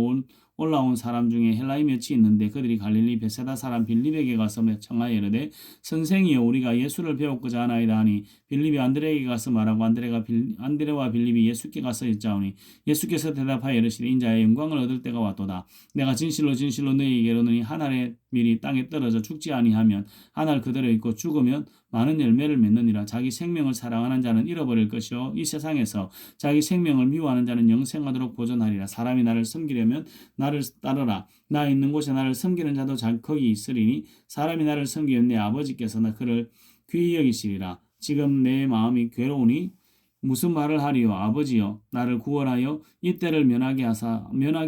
올라온 사람 중에 헬라인 몇이 있는데 그들이 갈릴리 베세다 사람 빌립에게 가서 청하여 이르되 선생이여 우리가 예수를 배웠고자 하나이다 하니 빌립이 안드레에게 가서 말하고 안드레와 빌립이 예수께 가서 여짜오니 예수께서 대답하여 이르시되 인자의 영광을 얻을 때가 왔도다. 내가 진실로 너희에게 이르노니 한 알의 밀이 땅에 떨어져 죽지 아니하면 한 알 그대로 있고 죽으면 많은 열매를 맺느니라. 자기 생명을 사랑하는 자는 잃어버릴 것이요 이 세상에서 자기 생명을 미워하는 자는 영생하도록 보존하리라. 사람이 나를 섬기려면 나를 따르라. 나 있는 곳에 나를 섬기는 자도 거기 있으리니 사람이 나를 섬기면 내 아버지께서 그를 귀히 여기시리라. 지금 내 마음이 괴로우니 무슨 말을 하리요 아버지여 나를 구원하여 이 때를 면하게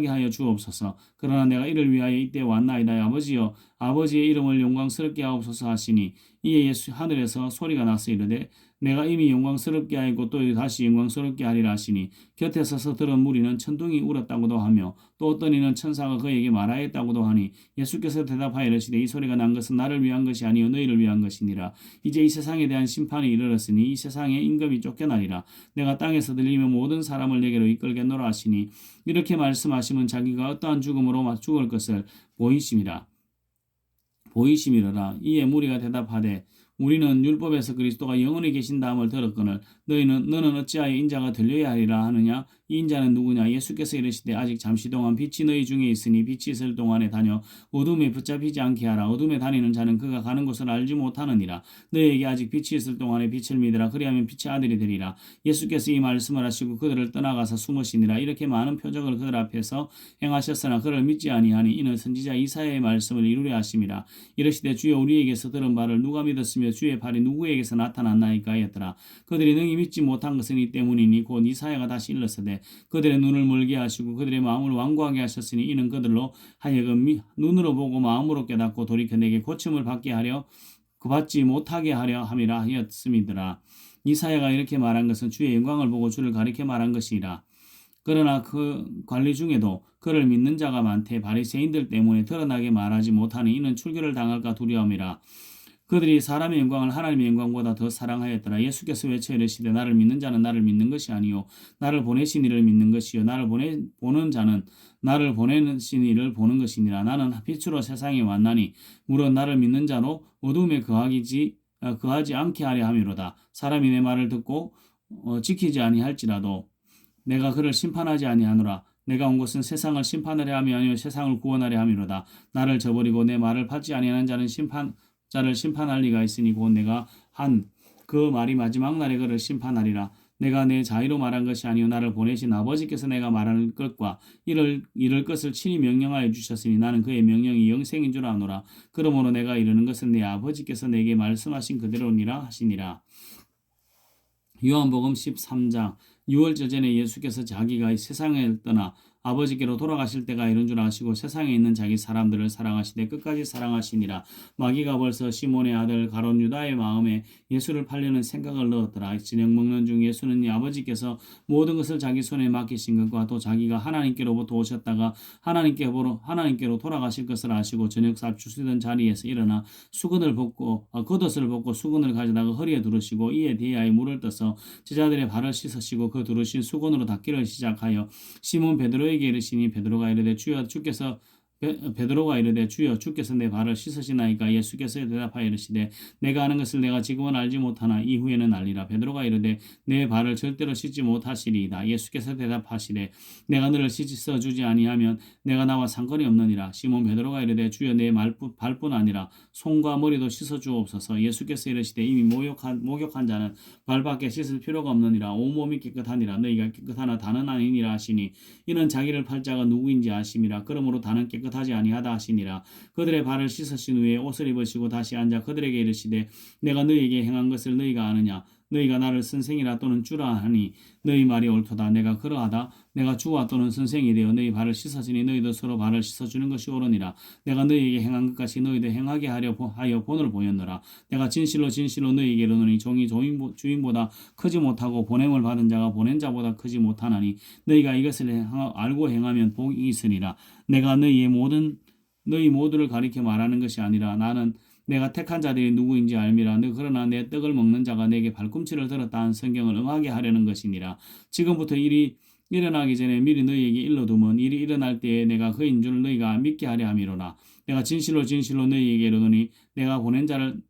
하여 주옵소서. 그러나 내가 이를 위하여 이때 왔나이다. 아버지여 아버지의 이름을 영광스럽게 하옵소서 하시니 이에 예수 하늘에서 소리가 나서 이르되 내가 이미 영광스럽게 하였고 또 다시 영광스럽게 하리라 하시니 곁에 서서 들은 무리는 천둥이 울었다고도 하며 또 어떤 이는 천사가 그에게 말하였다고도 하니 예수께서 대답하여 이르시되 이 소리가 난 것은 나를 위한 것이 아니요 너희를 위한 것이니라. 이제 이 세상에 대한 심판이 이르렀으니 이 세상에 임금이 쫓겨나리라. 내가 땅에서 들리며 모든 사람을 내게로 이끌겠노라 하시니 이렇게 말씀하시면 자기가 어떠한 죽음으로 죽을 것을 보이심이러라. 이에 무리가 대답하되 우리는 율법에서 그리스도가 영원히 계신다함을 들었거늘 너는 어찌하여 인자가 들려야 하리라 하느냐. 이 인자는 누구냐. 예수께서 이르시되 아직 잠시 동안 빛이 너희 중에 있으니 빛이 있을 동안에 다녀 어둠에 붙잡히지 않게 하라. 어둠에 다니는 자는 그가 가는 곳을 알지 못하느니라. 너희에게 아직 빛이 있을 동안에 빛을 믿으라. 그리하면 빛의 아들이 되리라. 예수께서 이 말씀을 하시고 그들을 떠나가서 숨으시니라. 이렇게 많은 표적을 그들 앞에서 행하셨으나 그를 믿지 아니하니 이는 선지자 이사야의 말씀을 이루려 하심이라. 이르시되 주여 우리에게서 들은 바를 누가 믿었으며 주의 발이 누구에게서 나타났나이까 하였더라. 그들이 능히 믿지 못한 것은 이 때문이니 곧 이사야가 다시 일렀으되 그들의 눈을 멀게 하시고 그들의 마음을 완고하게 하셨으니 이는 그들로 하여금 눈으로 보고 마음으로 깨닫고 돌이켜 내게 고침을 받지 못하게 하려 함이라 하였음이더라. 이사야가 이렇게 말한 것은 주의 영광을 보고 주를 가리켜 말한 것이라. 그러나 그 관리 중에도 그를 믿는 자가 많되 바리새인들 때문에 드러나게 말하지 못하니 이는 출교를 당할까 두려움이라. 그들이 사람의 영광을 하나님의 영광보다 더 사랑하였더라. 예수께서 외쳐 이르시되 나를 믿는 자는 나를 믿는 것이 아니요 나를 보내신 이를 믿는 것이요 나를 보는 자는 나를 보내신 이를 보는 것이니라. 나는 빛으로 세상에 왔나니 물론 나를 믿는 자로 어둠에 거하지 않게 하려 함이로다. 사람이 내 말을 듣고 지키지 아니할지라도 내가 그를 심판하지 아니하노라. 내가 온 것은 세상을 심판하려 함이 아니요 세상을 구원하려 함이로다. 나를 저버리고 내 말을 받지 아니하는 자를 심판할 리가 있으니 곧 내가 한 그 말이 마지막 날에 그를 심판하리라. 내가 내 자의로 말한 것이 아니요 나를 보내신 아버지께서 내가 말하는 것과 이를 것을 친히 명령하여 주셨으니 나는 그의 명령이 영생인 줄 아노라. 그러므로 내가 이르는 것은 내 아버지께서 내게 말씀하신 그대로니라 하시니라. 요한복음 13장 6월절 전에 예수께서 자기가 세상을 떠나 아버지께로 돌아가실 때가 이른 줄 아시고 세상에 있는 자기 사람들을 사랑하시되 끝까지 사랑하시니라. 마귀가 벌써 시몬의 아들 가롯 유다의 마음에 예수를 팔려는 생각을 넣었더라. 저녁 먹는 중 예수는 이 아버지께서 모든 것을 자기 손에 맡기신 것과 또 자기가 하나님께로부터 오셨다가 하나님께로 돌아가실 것을 아시고 저녁 잡수시던 자리에서 일어나 겉옷을 벗고 수건을 가져다가 허리에 두르시고 이에 대하여 물을 떠서 제자들의 발을 씻으시고 그 두르신 수건으로 닦기를 시작하여 시몬 베드로에게 이르시니 베드로가 이르되 주여 주께서 내 발을 씻으시나이까. 예수께서 대답하여 이르시되 내가 아는 것을 내가 지금은 알지 못하나 이후에는 알리라. 베드로가 이르되 내 발을 절대로 씻지 못하시리이다. 예수께서 대답하시되 내가 너를 씻어 주지 아니하면 내가 나와 상관이 없느니라. 시몬 베드로가 이르되 주여 내 발뿐 아니라 손과 머리도 씻어 주옵소서. 예수께서 이르시되 이미 목욕한 자는 발밖에 씻을 필요가 없느니라. 온몸이 깨끗하니라. 너희가 깨끗하나 다는 아니니라 하시니 이는 자기를 팔 자가 누구인지 아심이라. 그러므로 다는 깨끗하지 아니하다 하시니라. 그들의 발을 씻으신 후에 옷을 입으시고 다시 앉아 그들에게 이르시되 내가 너희에게 행한 것을 너희가 아느냐. 너희가 나를 선생이라 또는 주라 하니 너희 말이 옳도다. 내가 그러하다 내가 주와 또는 선생이 되어 너희 발을 씻었으니 너희도 서로 발을 씻어주는 것이 옳으니라. 내가 너희에게 행한 것 같이 너희도 행하게 하여 본을 보였노라. 내가 진실로 너희에게 이르노니 종이 주인보다 크지 못하고 보냄을 받은 자가 보낸 자보다 크지 못하나니 너희가 이것을 알고 행하면 복이 있으리라. 내가 너희 모두를 가리켜 말하는 것이 아니라 나는 내가 택한 자들이 누구인지 알미라. 그러나 내 떡을 먹는 자가 내게 발꿈치를 들었다 한 성경을 응하게 하려는 것이니라. 지금부터 일이 일어나기 전에 미리 너희에게 일러두면 일이 일어날 때에 내가 그인 줄 너희가 믿게 하려 함이로라. 내가 진실로 너희에게 이르노니 내가 보낸 자를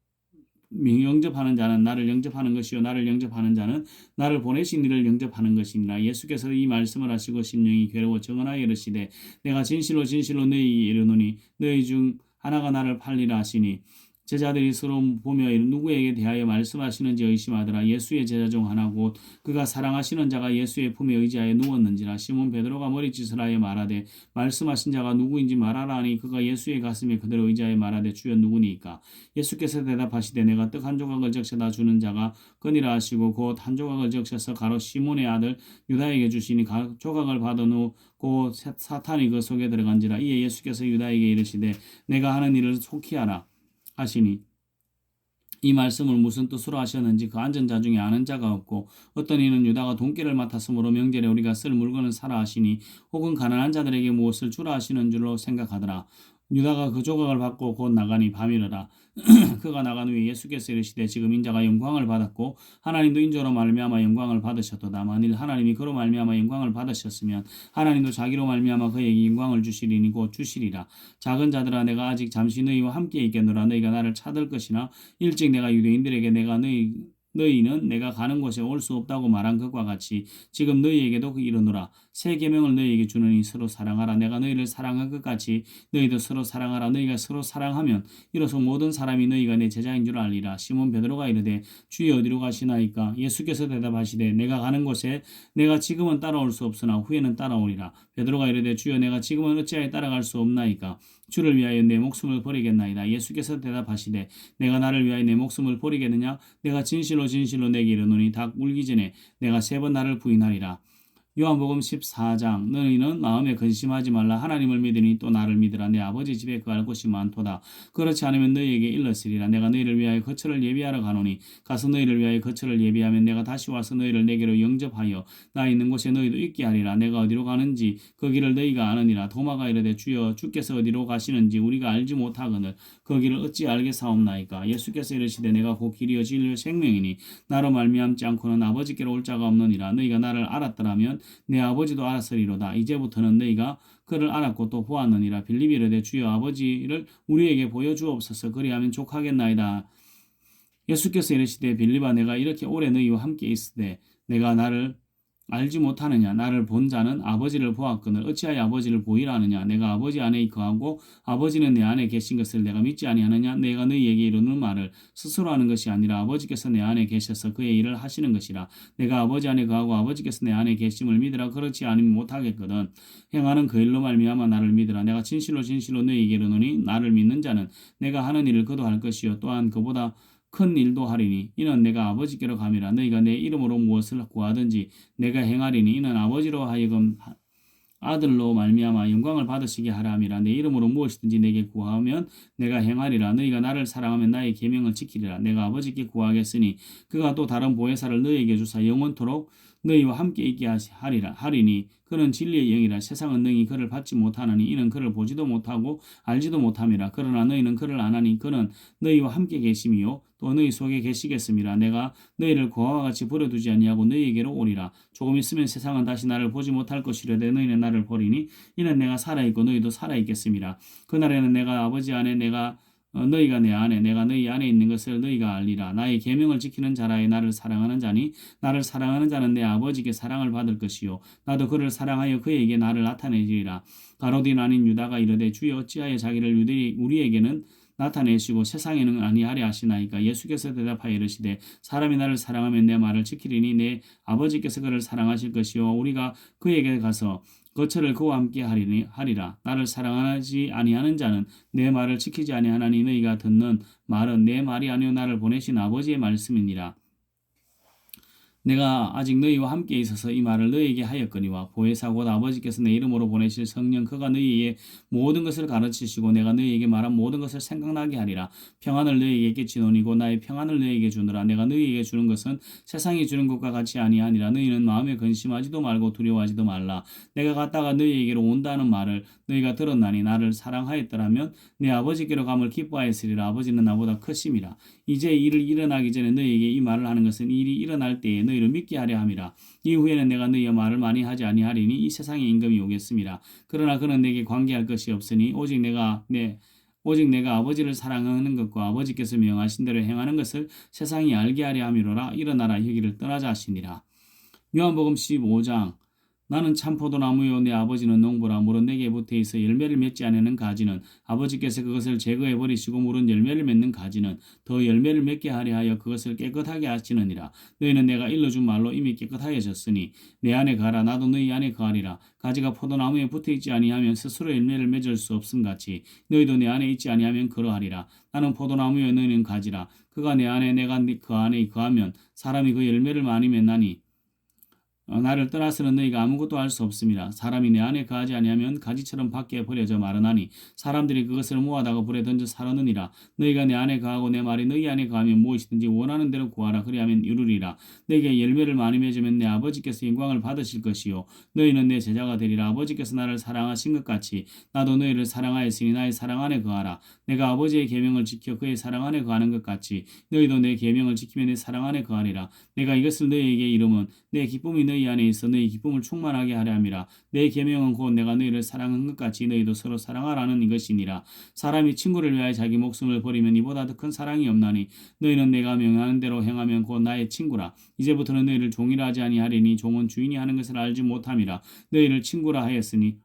영접하는 자는 나를 영접하는 것이요 나를 영접하는 자는 나를 보내신 이를 영접하는 것이니라. 예수께서 이 말씀을 하시고 심령이 괴로워 정언하여 이르시되 내가 진실로 너희에게 이르노니 너희 중 하나가 나를 팔리라 하시니 제자들이 서로 보며 누구에게 대하여 말씀하시는지 의심하더라. 예수의 제자 중 하나 곧 그가 사랑하시는 자가 예수의 품에 의지하여 누웠는지라. 시몬 베드로가 머리짓을 하여 말하되 말씀하신 자가 누구인지 말하라 하니 그가 예수의 가슴에 그대로 의지하여 말하되 주여 누구니까. 예수께서 대답하시되 내가 떡 한 조각을 적셔다 주는 자가 끄니라 하시고 곧 한 조각을 적셔서 가롯 시몬의 아들 유다에게 주시니 조각을 받은 후 곧 사탄이 그 속에 들어간지라. 이에 예수께서 유다에게 이르시되 내가 하는 일을 속히 하라 하시니 이 말씀을 무슨 뜻으로 하셨는지 그 앉은 자 중에 아는 자가 없고 어떤 이는 유다가 돈깨를 맡았으므로 명절에 우리가 쓸 물건을 사라 하시니 혹은 가난한 자들에게 무엇을 주라 하시는 줄로 생각하더라. 유다가 그 조각을 받고 곧 나가니 밤이르라. 그가 나간 후에 예수께서 이르시되 지금 인자가 영광을 받았고 하나님도 인자로 말미암아 영광을 받으셨도다. 만일 하나님이 그로 말미암아 영광을 받으셨으면 하나님도 자기로 말미암아 그에게 영광을 주시리니 곧 주시리라. 작은 자들아 내가 아직 잠시 너희와 함께 있겠노라. 너희가 나를 찾을 것이나 일찍 내가 유대인들에게 너희는 내가 가는 곳에 올 수 없다고 말한 것과 같이 지금 너희에게도 이르노라. 새 계명을 너희에게 주느니 서로 사랑하라. 내가 너희를 사랑한 것 같이 너희도 서로 사랑하라. 너희가 서로 사랑하면 이로써 모든 사람이 너희가 내 제자인 줄 알리라. 시몬 베드로가 이르되 주여 어디로 가시나이까. 예수께서 대답하시되 내가 가는 곳에 내가 지금은 따라올 수 없으나 후에는 따라오리라. 베드로가 이르되 주여 내가 지금은 어찌하여 따라갈 수 없나이까. 주를 위하여 내 목숨을 버리겠나이다. 예수께서 대답하시되 내가 나를 위하여 내 목숨을 버리겠느냐. 내가 진실로 내게 이르노니 닭 울기 전에 내가 3번 나를 부인하리라. 요한복음 14장 너희는 마음에 근심하지 말라. 하나님을 믿으니 또 나를 믿으라. 내 아버지 집에 거할 곳이 많도다. 그렇지 않으면 너희에게 일렀으리라. 내가 너희를 위하여 거처를 예비하러 가노니 가서 너희를 위하여 거처를 예비하면 내가 다시 와서 너희를 내게로 영접하여 나 있는 곳에 너희도 있게 하리라. 내가 어디로 가는지 그 길을 너희가 아느니라. 도마가 이르되 주여 주께서 어디로 가시는지 우리가 알지 못하거늘 그 길을 어찌 알겠사옵나이까. 예수께서 이르시되 내가 곧 길이요 진리요 생명이니 나로 말미암지 않고는 아버지께로 올 자가 없느니라. 너희가 나를 알았더라면 내 아버지도 알았으리로다. 이제부터는 너희가 그를 알았고 또 보았느니라. 빌립이 이르되 주여 아버지를 우리에게 보여주옵소서. 그리하면 족하겠나이다. 예수께서 이르시되 빌립아 내가 이렇게 오래 너희와 함께 있으되 내가 나를 알지 못하느냐. 나를 본 자는 아버지를 보았거늘 어찌하여 아버지를 보이라 하느냐. 내가 아버지 안에 거하고 아버지는 내 안에 계신 것을 내가 믿지 아니하느냐. 내가 너희에게 이르는 말을 스스로 하는 것이 아니라 아버지께서 내 안에 계셔서 그의 일을 하시는 것이라. 내가 아버지 안에 거하고 아버지께서 내 안에 계심을 믿으라. 그렇지 않으면 못하겠거든. 행하는 그 일로 말미암아 나를 믿으라. 내가 진실로 너희에게 이르노니 나를 믿는 자는 내가 하는 일을 그도 할 것이요 또한 그보다 큰 일도 하리니 이는 내가 아버지께로 감이라. 너희가 내 이름으로 무엇을 구하든지 내가 행하리니 이는 아버지로 하여금 아들로 말미암아 영광을 받으시게 하라 함이라. 내 이름으로 무엇이든지 내게 구하면 내가 행하리라. 너희가 나를 사랑하면 나의 계명을 지키리라. 내가 아버지께 구하겠으니 그가 또 다른 보혜사를 너희에게 주사 영원토록 너희와 함께 있게 하리니 그는 진리의 영이라. 세상은 능히 그를 받지 못하느니 이는 그를 보지도 못하고 알지도 못함이라. 그러나 너희는 그를 아나니 그는 너희와 함께 계심이요 또 너희 속에 계시겠음이라. 내가 너희를 고아와 같이 버려두지 아니하고 너희에게로 오리라. 조금 있으면 세상은 다시 나를 보지 못할 것이려되 너희는 나를 버리니 이는 내가 살아있고 너희도 살아있겠음이라. 그날에는 내가 아버지 안에 너희가 내 안에 내가 너희 안에 있는 것을 너희가 알리라. 나의 계명을 지키는 자라에 나를 사랑하는 자니 나를 사랑하는 자는 내 아버지께 사랑을 받을 것이요 나도 그를 사랑하여 그에게 나를 나타내리라. 가로딘 아닌 유다가 이르되 주여 어찌하여 자기를 우리에게는 나타내시고 세상에는 아니하려 하시나이까. 예수께서 대답하여 이르시되 사람이 나를 사랑하면 내 말을 지키리니 내 아버지께서 그를 사랑하실 것이요 우리가 그에게 가서 거처를 그와 함께 하리라. 나를 사랑하지 아니하는 자는 내 말을 지키지 아니하나니 너희가 듣는 말은 내 말이 아니요 나를 보내신 아버지의 말씀이니라. 내가 아직 너희와 함께 있어서 이 말을 너희에게 하였거니와 보혜사 곧 아버지께서 내 이름으로 보내실 성령 그가 너희에게 모든 것을 가르치시고 내가 너희에게 말한 모든 것을 생각나게 하리라. 평안을 너희에게 끼치노니 곧 나의 평안을 너희에게 주노라. 내가 너희에게 주는 것은 세상이 주는 것과 같이 아니하니라. 너희는 마음에 근심하지도 말고 두려워하지도 말라. 내가 갔다가 너희에게로 온다는 말을 너희가 들었나니 나를 사랑하였더라면 내 아버지께로 감을 기뻐하였으리라. 아버지는 나보다 크심이라. 이제 일을 일어나기 전에 너희에게 이 말을 하는 것은 일이 일어날 때에 너희를 믿게 하려 함이라. 이후에는 내가 너희와 말을 많이 하지 아니하리니 이 세상에 임금이 오겠음이라. 그러나 그는 내게 관계할 것이 없으니 오직 내가 아버지를 사랑하는 것과 아버지께서 명하신 대로 행하는 것을 세상이 알게 하려 함이로라. 일어나라 여기를 떠나자 하시니라. 요한복음 15장 나는 참 포도나무요 내 아버지는 농부라. 물은 내게 붙어있어 열매를 맺지 않는 가지는 아버지께서 그것을 제거해 버리시고 물은 열매를 맺는 가지는 더 열매를 맺게 하려 하여 그것을 깨끗하게 하시느니라. 너희는 내가 일러준 말로 이미 깨끗하여졌으니 내 안에 거하라. 나도 너희 안에 거하리라. 가지가 포도나무에 붙어있지 아니하면 스스로 열매를 맺을 수 없음같이 너희도 내 안에 있지 아니하면 그러하리라. 나는 포도나무요 너희는 가지라. 그가 내 안에 내가 그 안에 거하면 사람이 그 열매를 많이 맺나니 나를 떠나서는 너희가 아무것도 할 수 없습니다. 사람이 내 안에 거하지 아니하면 가지처럼 밖에 버려져 마르나니 사람들이 그것을 모아다가 불에 던져 사르느니라. 너희가 내 안에 거하고 내 말이 너희 안에 거하면 무엇이든지 원하는 대로 구하라. 그리하면 이루리라. 너희가 열매를 많이 맺으면 내 아버지께서 영광을 받으실 것이요 너희는 내 제자가 되리라. 아버지께서 나를 사랑하신 것 같이 나도 너희를 사랑하였으니 나의 사랑 안에 거하라. 내가 아버지의 계명을 지켜 그의 사랑 안에 거하는 것 같이 너희도 내 계명을 지키면 내 사랑 안에 거하리라. 내가 이것을 너희에게 이름은 내 기쁨이 너희 안에 있어 너희 기쁨을 충만하게 하려 함이라. 내 계명은 곧 내가 너희를 사랑한 것 같이 너희도 서로 사랑하라는 이것이니라. 사람이 친구를 위하여 자기 목숨을 버리면 이보다 더 큰 사랑이 없나니 너희는 내가 명하는 대로 행하면 곧 나의 친구라. 이제부터는 너희를 종이라 하지 아니하리니 종은 주인이 하는 것을 알지 못함이라. 너희를 친구라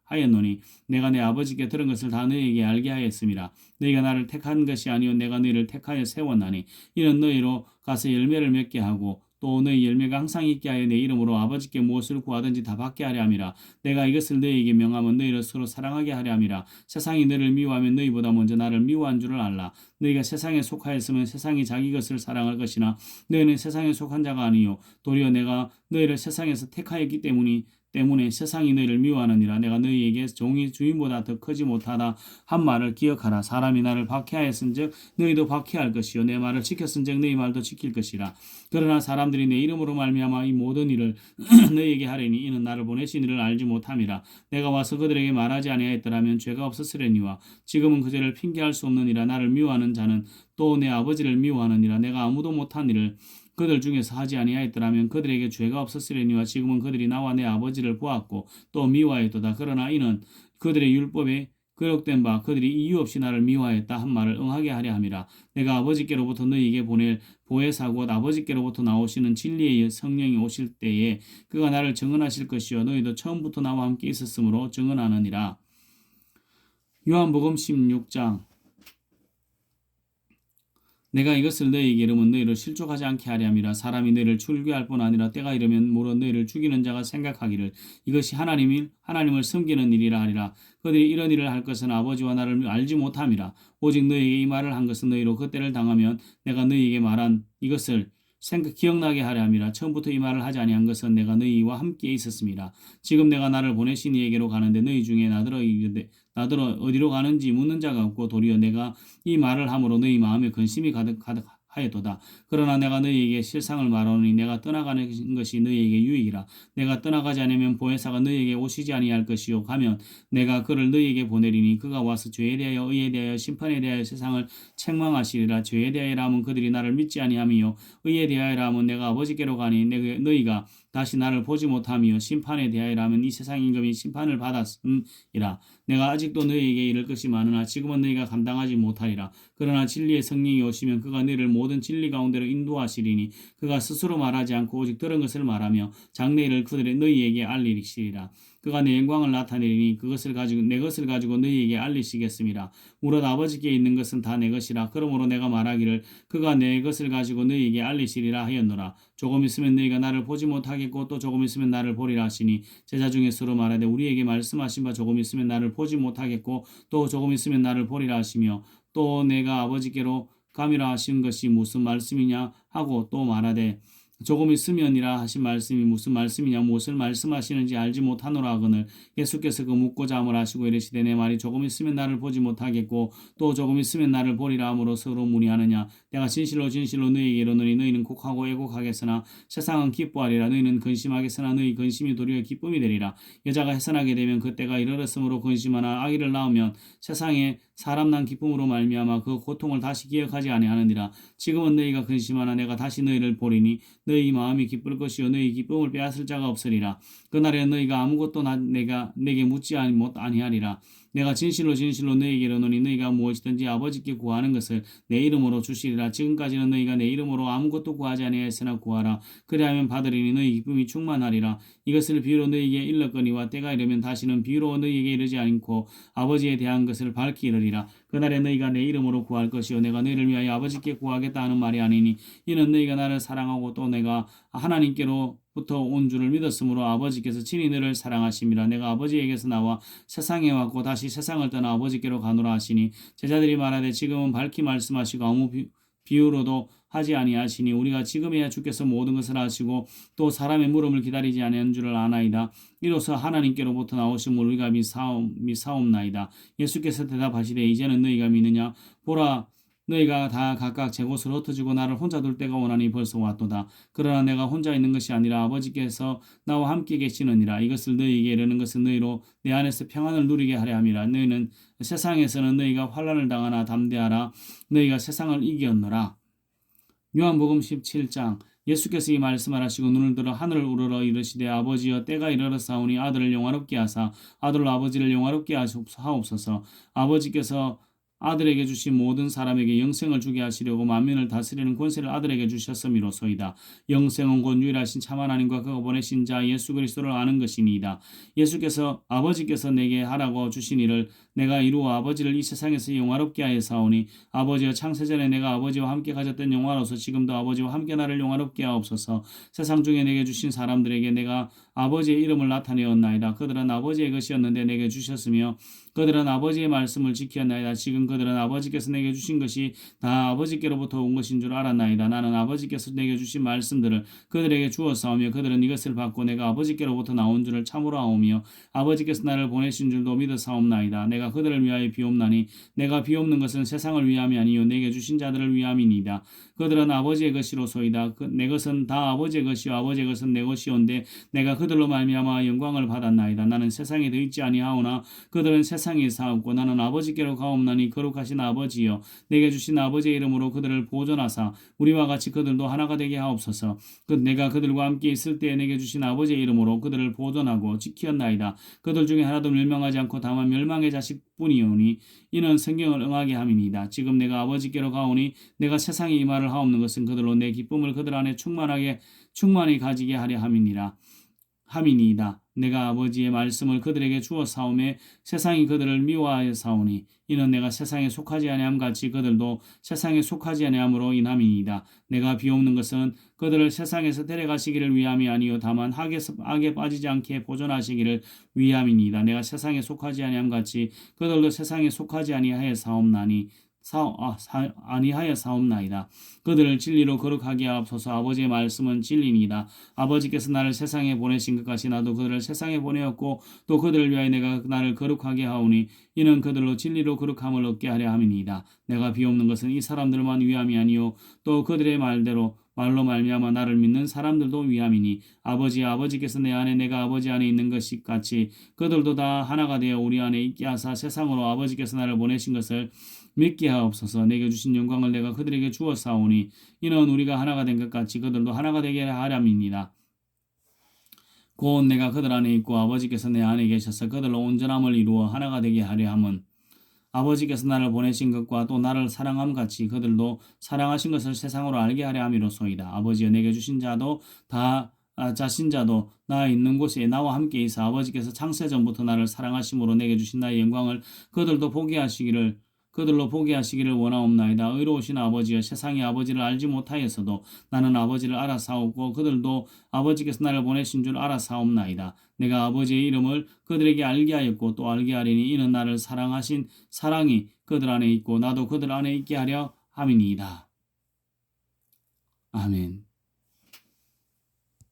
하였노니 내가 내 아버지께 들은 것을 다 너희에게 알게 하였음이라. 너희가 나를 택한 것이 아니요 내가 너희를 택하여 세웠나니 이는 너희로 가서 열매를 맺게 하고 또 너희 열매가 항상 있게 하여 내 이름으로 아버지께 무엇을 구하든지 다 받게 하려 함이라. 내가 이것을 너희에게 명하면 너희를 서로 사랑하게 하려 함이라. 세상이 너희를 미워하면 너희보다 먼저 나를 미워한 줄을 알라. 너희가 세상에 속하였으면 세상이 자기 것을 사랑할 것이나 너희는 세상에 속한 자가 아니요 도리어 내가 너희를 세상에서 택하였기 때문에 세상이 너희를 미워하느니라. 내가 너희에게 종이 주인보다 더 크지 못하다 한 말을 기억하라. 사람이 나를 박해하였은즉 너희도 박해할 것이요 내 말을 지켰은즉 너희 말도 지킬 것이라. 그러나 사람들이 내 이름으로 말미암아 이 모든 일을 너희에게 하리니 이는 나를 보내신 이를 알지 못함이라. 내가 와서 그들에게 말하지 아니하였더라면 죄가 없었으려니와 지금은 그 죄를 핑계할 수 없느니라. 나를 미워하는 자는 또 내 아버지를 미워하느니라. 내가 아무도 못한 일을 그들 중에서 하지 아니하였더라면 그들에게 죄가 없었으려니와 지금은 그들이 나와 내 아버지를 보았고 또 미워하였도다. 그러나 이는 그들의 율법에 기록된 바 그들이 이유 없이 나를 미워하였다 한 말을 응하게 하려 함이라. 내가 아버지께로부터 너희에게 보낼 보혜사 곧 아버지께로부터 나오시는 진리의 성령이 오실 때에 그가 나를 증언하실 것이요 너희도 처음부터 나와 함께 있었으므로 증언하느니라. 요한복음 16장 내가 이것을 너희에게 이르면 너희를 실족하지 않게 하려 함이라. 사람이 너희를 출교할 뿐 아니라 때가 이르면 물론 너희를 죽이는 자가 생각하기를 이것이 하나님을 섬기는 일이라 하리라. 그들이 이런 일을 할 것은 아버지와 나를 알지 못함이라. 오직 너희에게 이 말을 한 것은 너희로 그때를 당하면 내가 너희에게 말한 이것을 기억나게 하려 함이라. 처음부터 이 말을 하지 아니한 것은 내가 너희와 함께 있었습니다. 지금 내가 나를 보내신 이에게로 가는데 너희 중에 나더러 어디로 가는지 묻는 자가 없고 도리어 내가 이 말을 함으로 너희 마음에 근심이 가득하였도다. 그러나 내가 너희에게 실상을 말하노니 내가 떠나가는 것이 너희에게 유익이라. 내가 떠나가지 않으면 보혜사가 너희에게 오시지 아니할 것이요 가면 내가 그를 너희에게 보내리니 그가 와서 죄에 대하여 의에 대하여 심판에 대하여 세상을 책망하시리라. 죄에 대하여라 하면 그들이 나를 믿지 아니함이요 의에 대하여라 하면 내가 아버지께로 가니 너희가 다시 나를 보지 못하며 심판에 대하여라 하면 이 세상 임금이 심판을 받았음이라. 내가 아직도 너희에게 이를 것이 많으나 지금은 너희가 감당하지 못하리라. 그러나 진리의 성령이 오시면 그가 너희를 모든 진리 가운데로 인도하시리니 그가 스스로 말하지 않고 오직 들은 것을 말하며 장래일을 너희에게 알리시리라. 그가 내 영광을 나타내리니 내 것을 가지고 너희에게 알리시겠습니다. 무릇 아버지께 있는 것은 다 내 것이라. 그러므로 내가 말하기를 그가 내 것을 가지고 너희에게 알리시리라 하였노라. 조금 있으면 너희가 나를 보지 못하겠고 또 조금 있으면 나를 보리라 하시니 제자 중에 서로 말하되 우리에게 말씀하신 바 조금 있으면 나를 보지 못하겠고 또 조금 있으면 나를 보리라 하시며 또 내가 아버지께로 감이라 하신 것이 무슨 말씀이냐 하고 또 말하되 조금 있으면이라 하신 말씀이 무슨 말씀이냐 무엇을 말씀하시는지 알지 못하노라 하거늘 예수께서 그 묻고자 함을 하시고 이르시되 내 말이 조금 있으면 나를 보지 못하겠고 또 조금 있으면 나를 보리라 함으로 서로 문의하느냐. 내가 진실로 너희에게 이르노니 너희는 곡하고 애곡하겠으나 세상은 기뻐하리라. 너희는 근심하겠으나 너희 근심이 도리어 기쁨이 되리라. 여자가 해산하게 되면 그때가 이르렀으므로 근심하나 아기를 낳으면 세상에 사람 난 기쁨으로 말미암아 그 고통을 다시 기억하지 아니하느니라. 지금은 너희가 근심하나 내가 다시 너희를 보리니 너희 마음이 기쁠 것이요 너희 기쁨을 빼앗을 자가 없으리라. 그날에 너희가 아무것도 내게 묻지 아니하리라. 내가 진실로 너희에게 이르노니 너희가 무엇이든지 아버지께 구하는 것을 내 이름으로 주시리라. 지금까지는 너희가 내 이름으로 아무것도 구하지 아니하였으나 구하라. 그리하면 받으리니 너희 기쁨이 충만하리라. 이것을 비유로 너희에게 일렀거니와 때가 이르면 다시는 비유로 너희에게 이르지 않고 아버지에 대한 것을 밝히 이르리라. 그날에 너희가 내 이름으로 구할 것이요 내가 너희를 위하여 아버지께 구하겠다 하는 말이 아니니 이는 너희가 나를 사랑하고 또 내가 하나님께로부터 온 줄을 믿었으므로 아버지께서 친히 너를 사랑하심이라. 내가 아버지에게서 나와 세상에 왔고 다시 세상을 떠나 아버지께로 가노라 하시니 제자들이 말하되 지금은 밝히 말씀하시고 아무 비유로도 하지 아니하시니 우리가 지금에야 주께서 모든 것을 하시고 또 사람의 물음을 기다리지 아니한 줄을 아나이다. 이로써 하나님께로부터 나오심을 우리가 믿사옵나이다. 예수께서 대답하시되 이제는 너희가 믿느냐. 보라 너희가 다 각각 제 곳으로 흩어지고 나를 혼자 둘 때가 오나니 벌써 왔도다. 그러나 내가 혼자 있는 것이 아니라 아버지께서 나와 함께 계시느니라. 이것을 너희에게 이르는 것은 너희로 내 안에서 평안을 누리게 하려 함이라. 너희는 세상에서는 너희가 환난을 당하나 담대하라. 너희가 세상을 이겼노라. 요한복음 17장. 예수께서 이 말씀을 하시고 눈을 들어 하늘을 우러러 이르시되 아버지여 때가 이르렀사오니 아들을 영화롭게 하사 아들로 아버지를 영화롭게 하옵소서. 아버지께서 아들에게 주신 모든 사람에게 영생을 주게 하시려고 만민을 다스리는 권세를 아들에게 주셨음이로소이다. 영생은 곧 유일하신 참 하나님과 그가 보내신 자 예수 그리스도를 아는 것이니이다. 아버지께서 내게 하라고 주신 일을 내가 이루어 아버지를 이 세상에서 영화롭게 하였사오니 아버지여 창세전에 내가 아버지와 함께 가졌던 영화로서 지금도 아버지와 함께 나를 영화롭게 하옵소서. 세상 중에 내게 주신 사람들에게 내가 아버지의 이름을 나타내었나이다. 그들은 아버지의 것이었는데 내게 주셨으며 그들은 아버지의 말씀을 지켰나이다. 지금 그들은 아버지께서 내게 주신 것이 다 아버지께로부터 온 것인 줄 알았나이다. 나는 아버지께서 내게 주신 말씀들을 그들에게 주었사오며 그들은 이것을 받고 내가 아버지께로부터 나온 줄을 참으로 아오며 아버지께서 나를 보내신 줄도 믿어사옵나이다. 내가 그들을 위하여 비옵나니 내가 비옵는 것은 세상을 위함이 아니요 내게 주신 자들을 위함이니이다. 그들은 아버지의 것이로소이다. 내 것은 다 아버지의 것이요 아버지의 것은 내 것이온데 내가 그들로 말미암아 영광을 받았나이다. 나는 세상에 더 있지 아니하오나 그들은 세상에 사옵고 나는 아버지께로 가옵나니 거룩하신 아버지여 내게 주신 아버지의 이름으로 그들을 보존하사 우리와 같이 그들도 하나가 되게 하옵소서. 내가 그들과 함께 있을 때에 내게 주신 아버지의 이름으로 그들을 보존하고 지키었나이다. 그들 중에 하나도 멸망하지 않고 다만 멸망의 자식뿐이오니 이는 성경을 응하게 함이니이다. 지금 내가 아버지께로 가오니 내가 세상에 이 말을 하옵는 것은 그들로 내 기쁨을 그들 안에 충만히 가지게 하려 함이니이다. 내가 아버지의 말씀을 그들에게 주어 사오매 세상이 그들을 미워하여 사오니 이는 내가 세상에 속하지 아니함 같이 그들도 세상에 속하지 아니함으로 인함이니이다. 내가 비옵는 것은 그들을 세상에서 데려가시기를 위함이 아니요 다만 악에 빠지지 않게 보존하시기를 위함이니이다. 내가 세상에 속하지 아니함 같이 그들도 세상에 속하지 아니하여 아니하여 사옵나이다. 그들을 진리로 거룩하게 하옵소서. 아버지의 말씀은 진리니이다. 아버지께서 나를 세상에 보내신 것 같이 나도 그들을 세상에 보내었고 또 그들을 위하여 내가 나를 거룩하게 하오니 이는 그들로 진리로 거룩함을 얻게 하려 함이니이다. 내가 비옵는 것은 이 사람들만 위함이 아니요 또 그들의 말로 말미암아 나를 믿는 사람들도 위함이니 아버지께서 내 안에 내가 아버지 안에 있는 것이 같이 그들도 다 하나가 되어 우리 안에 있게 하사 세상으로 아버지께서 나를 보내신 것을 믿게 하옵소서. 내게 주신 영광을 내가 그들에게 주었사오니 이는 우리가 하나가 된 것 같이 그들도 하나가 되게 하렴이니이다. 곧 내가 그들 안에 있고 아버지께서 내 안에 계셔서 그들로 온전함을 이루어 하나가 되게 하려 함은 아버지께서 나를 보내신 것과 또 나를 사랑함 같이 그들도 사랑하신 것을 세상으로 알게 하려 함이로소이다. 아버지여 내게 주신 자도 다 자신자도 나 있는 곳에 나와 함께 있어 아버지께서 창세 전부터 나를 사랑하심으로 내게 주신 나의 영광을 그들로 보게 하시기를 원하옵나이다. 의로우신 아버지여 세상이 아버지를 알지 못하였어도 나는 아버지를 알아사옵고 그들도 아버지께서 나를 보내신 줄 알아사옵나이다. 내가 아버지의 이름을 그들에게 알게 하였고 또 알게 하리니 이는 나를 사랑하신 사랑이 그들 안에 있고 나도 그들 안에 있게 하려 함이니이다. 아멘.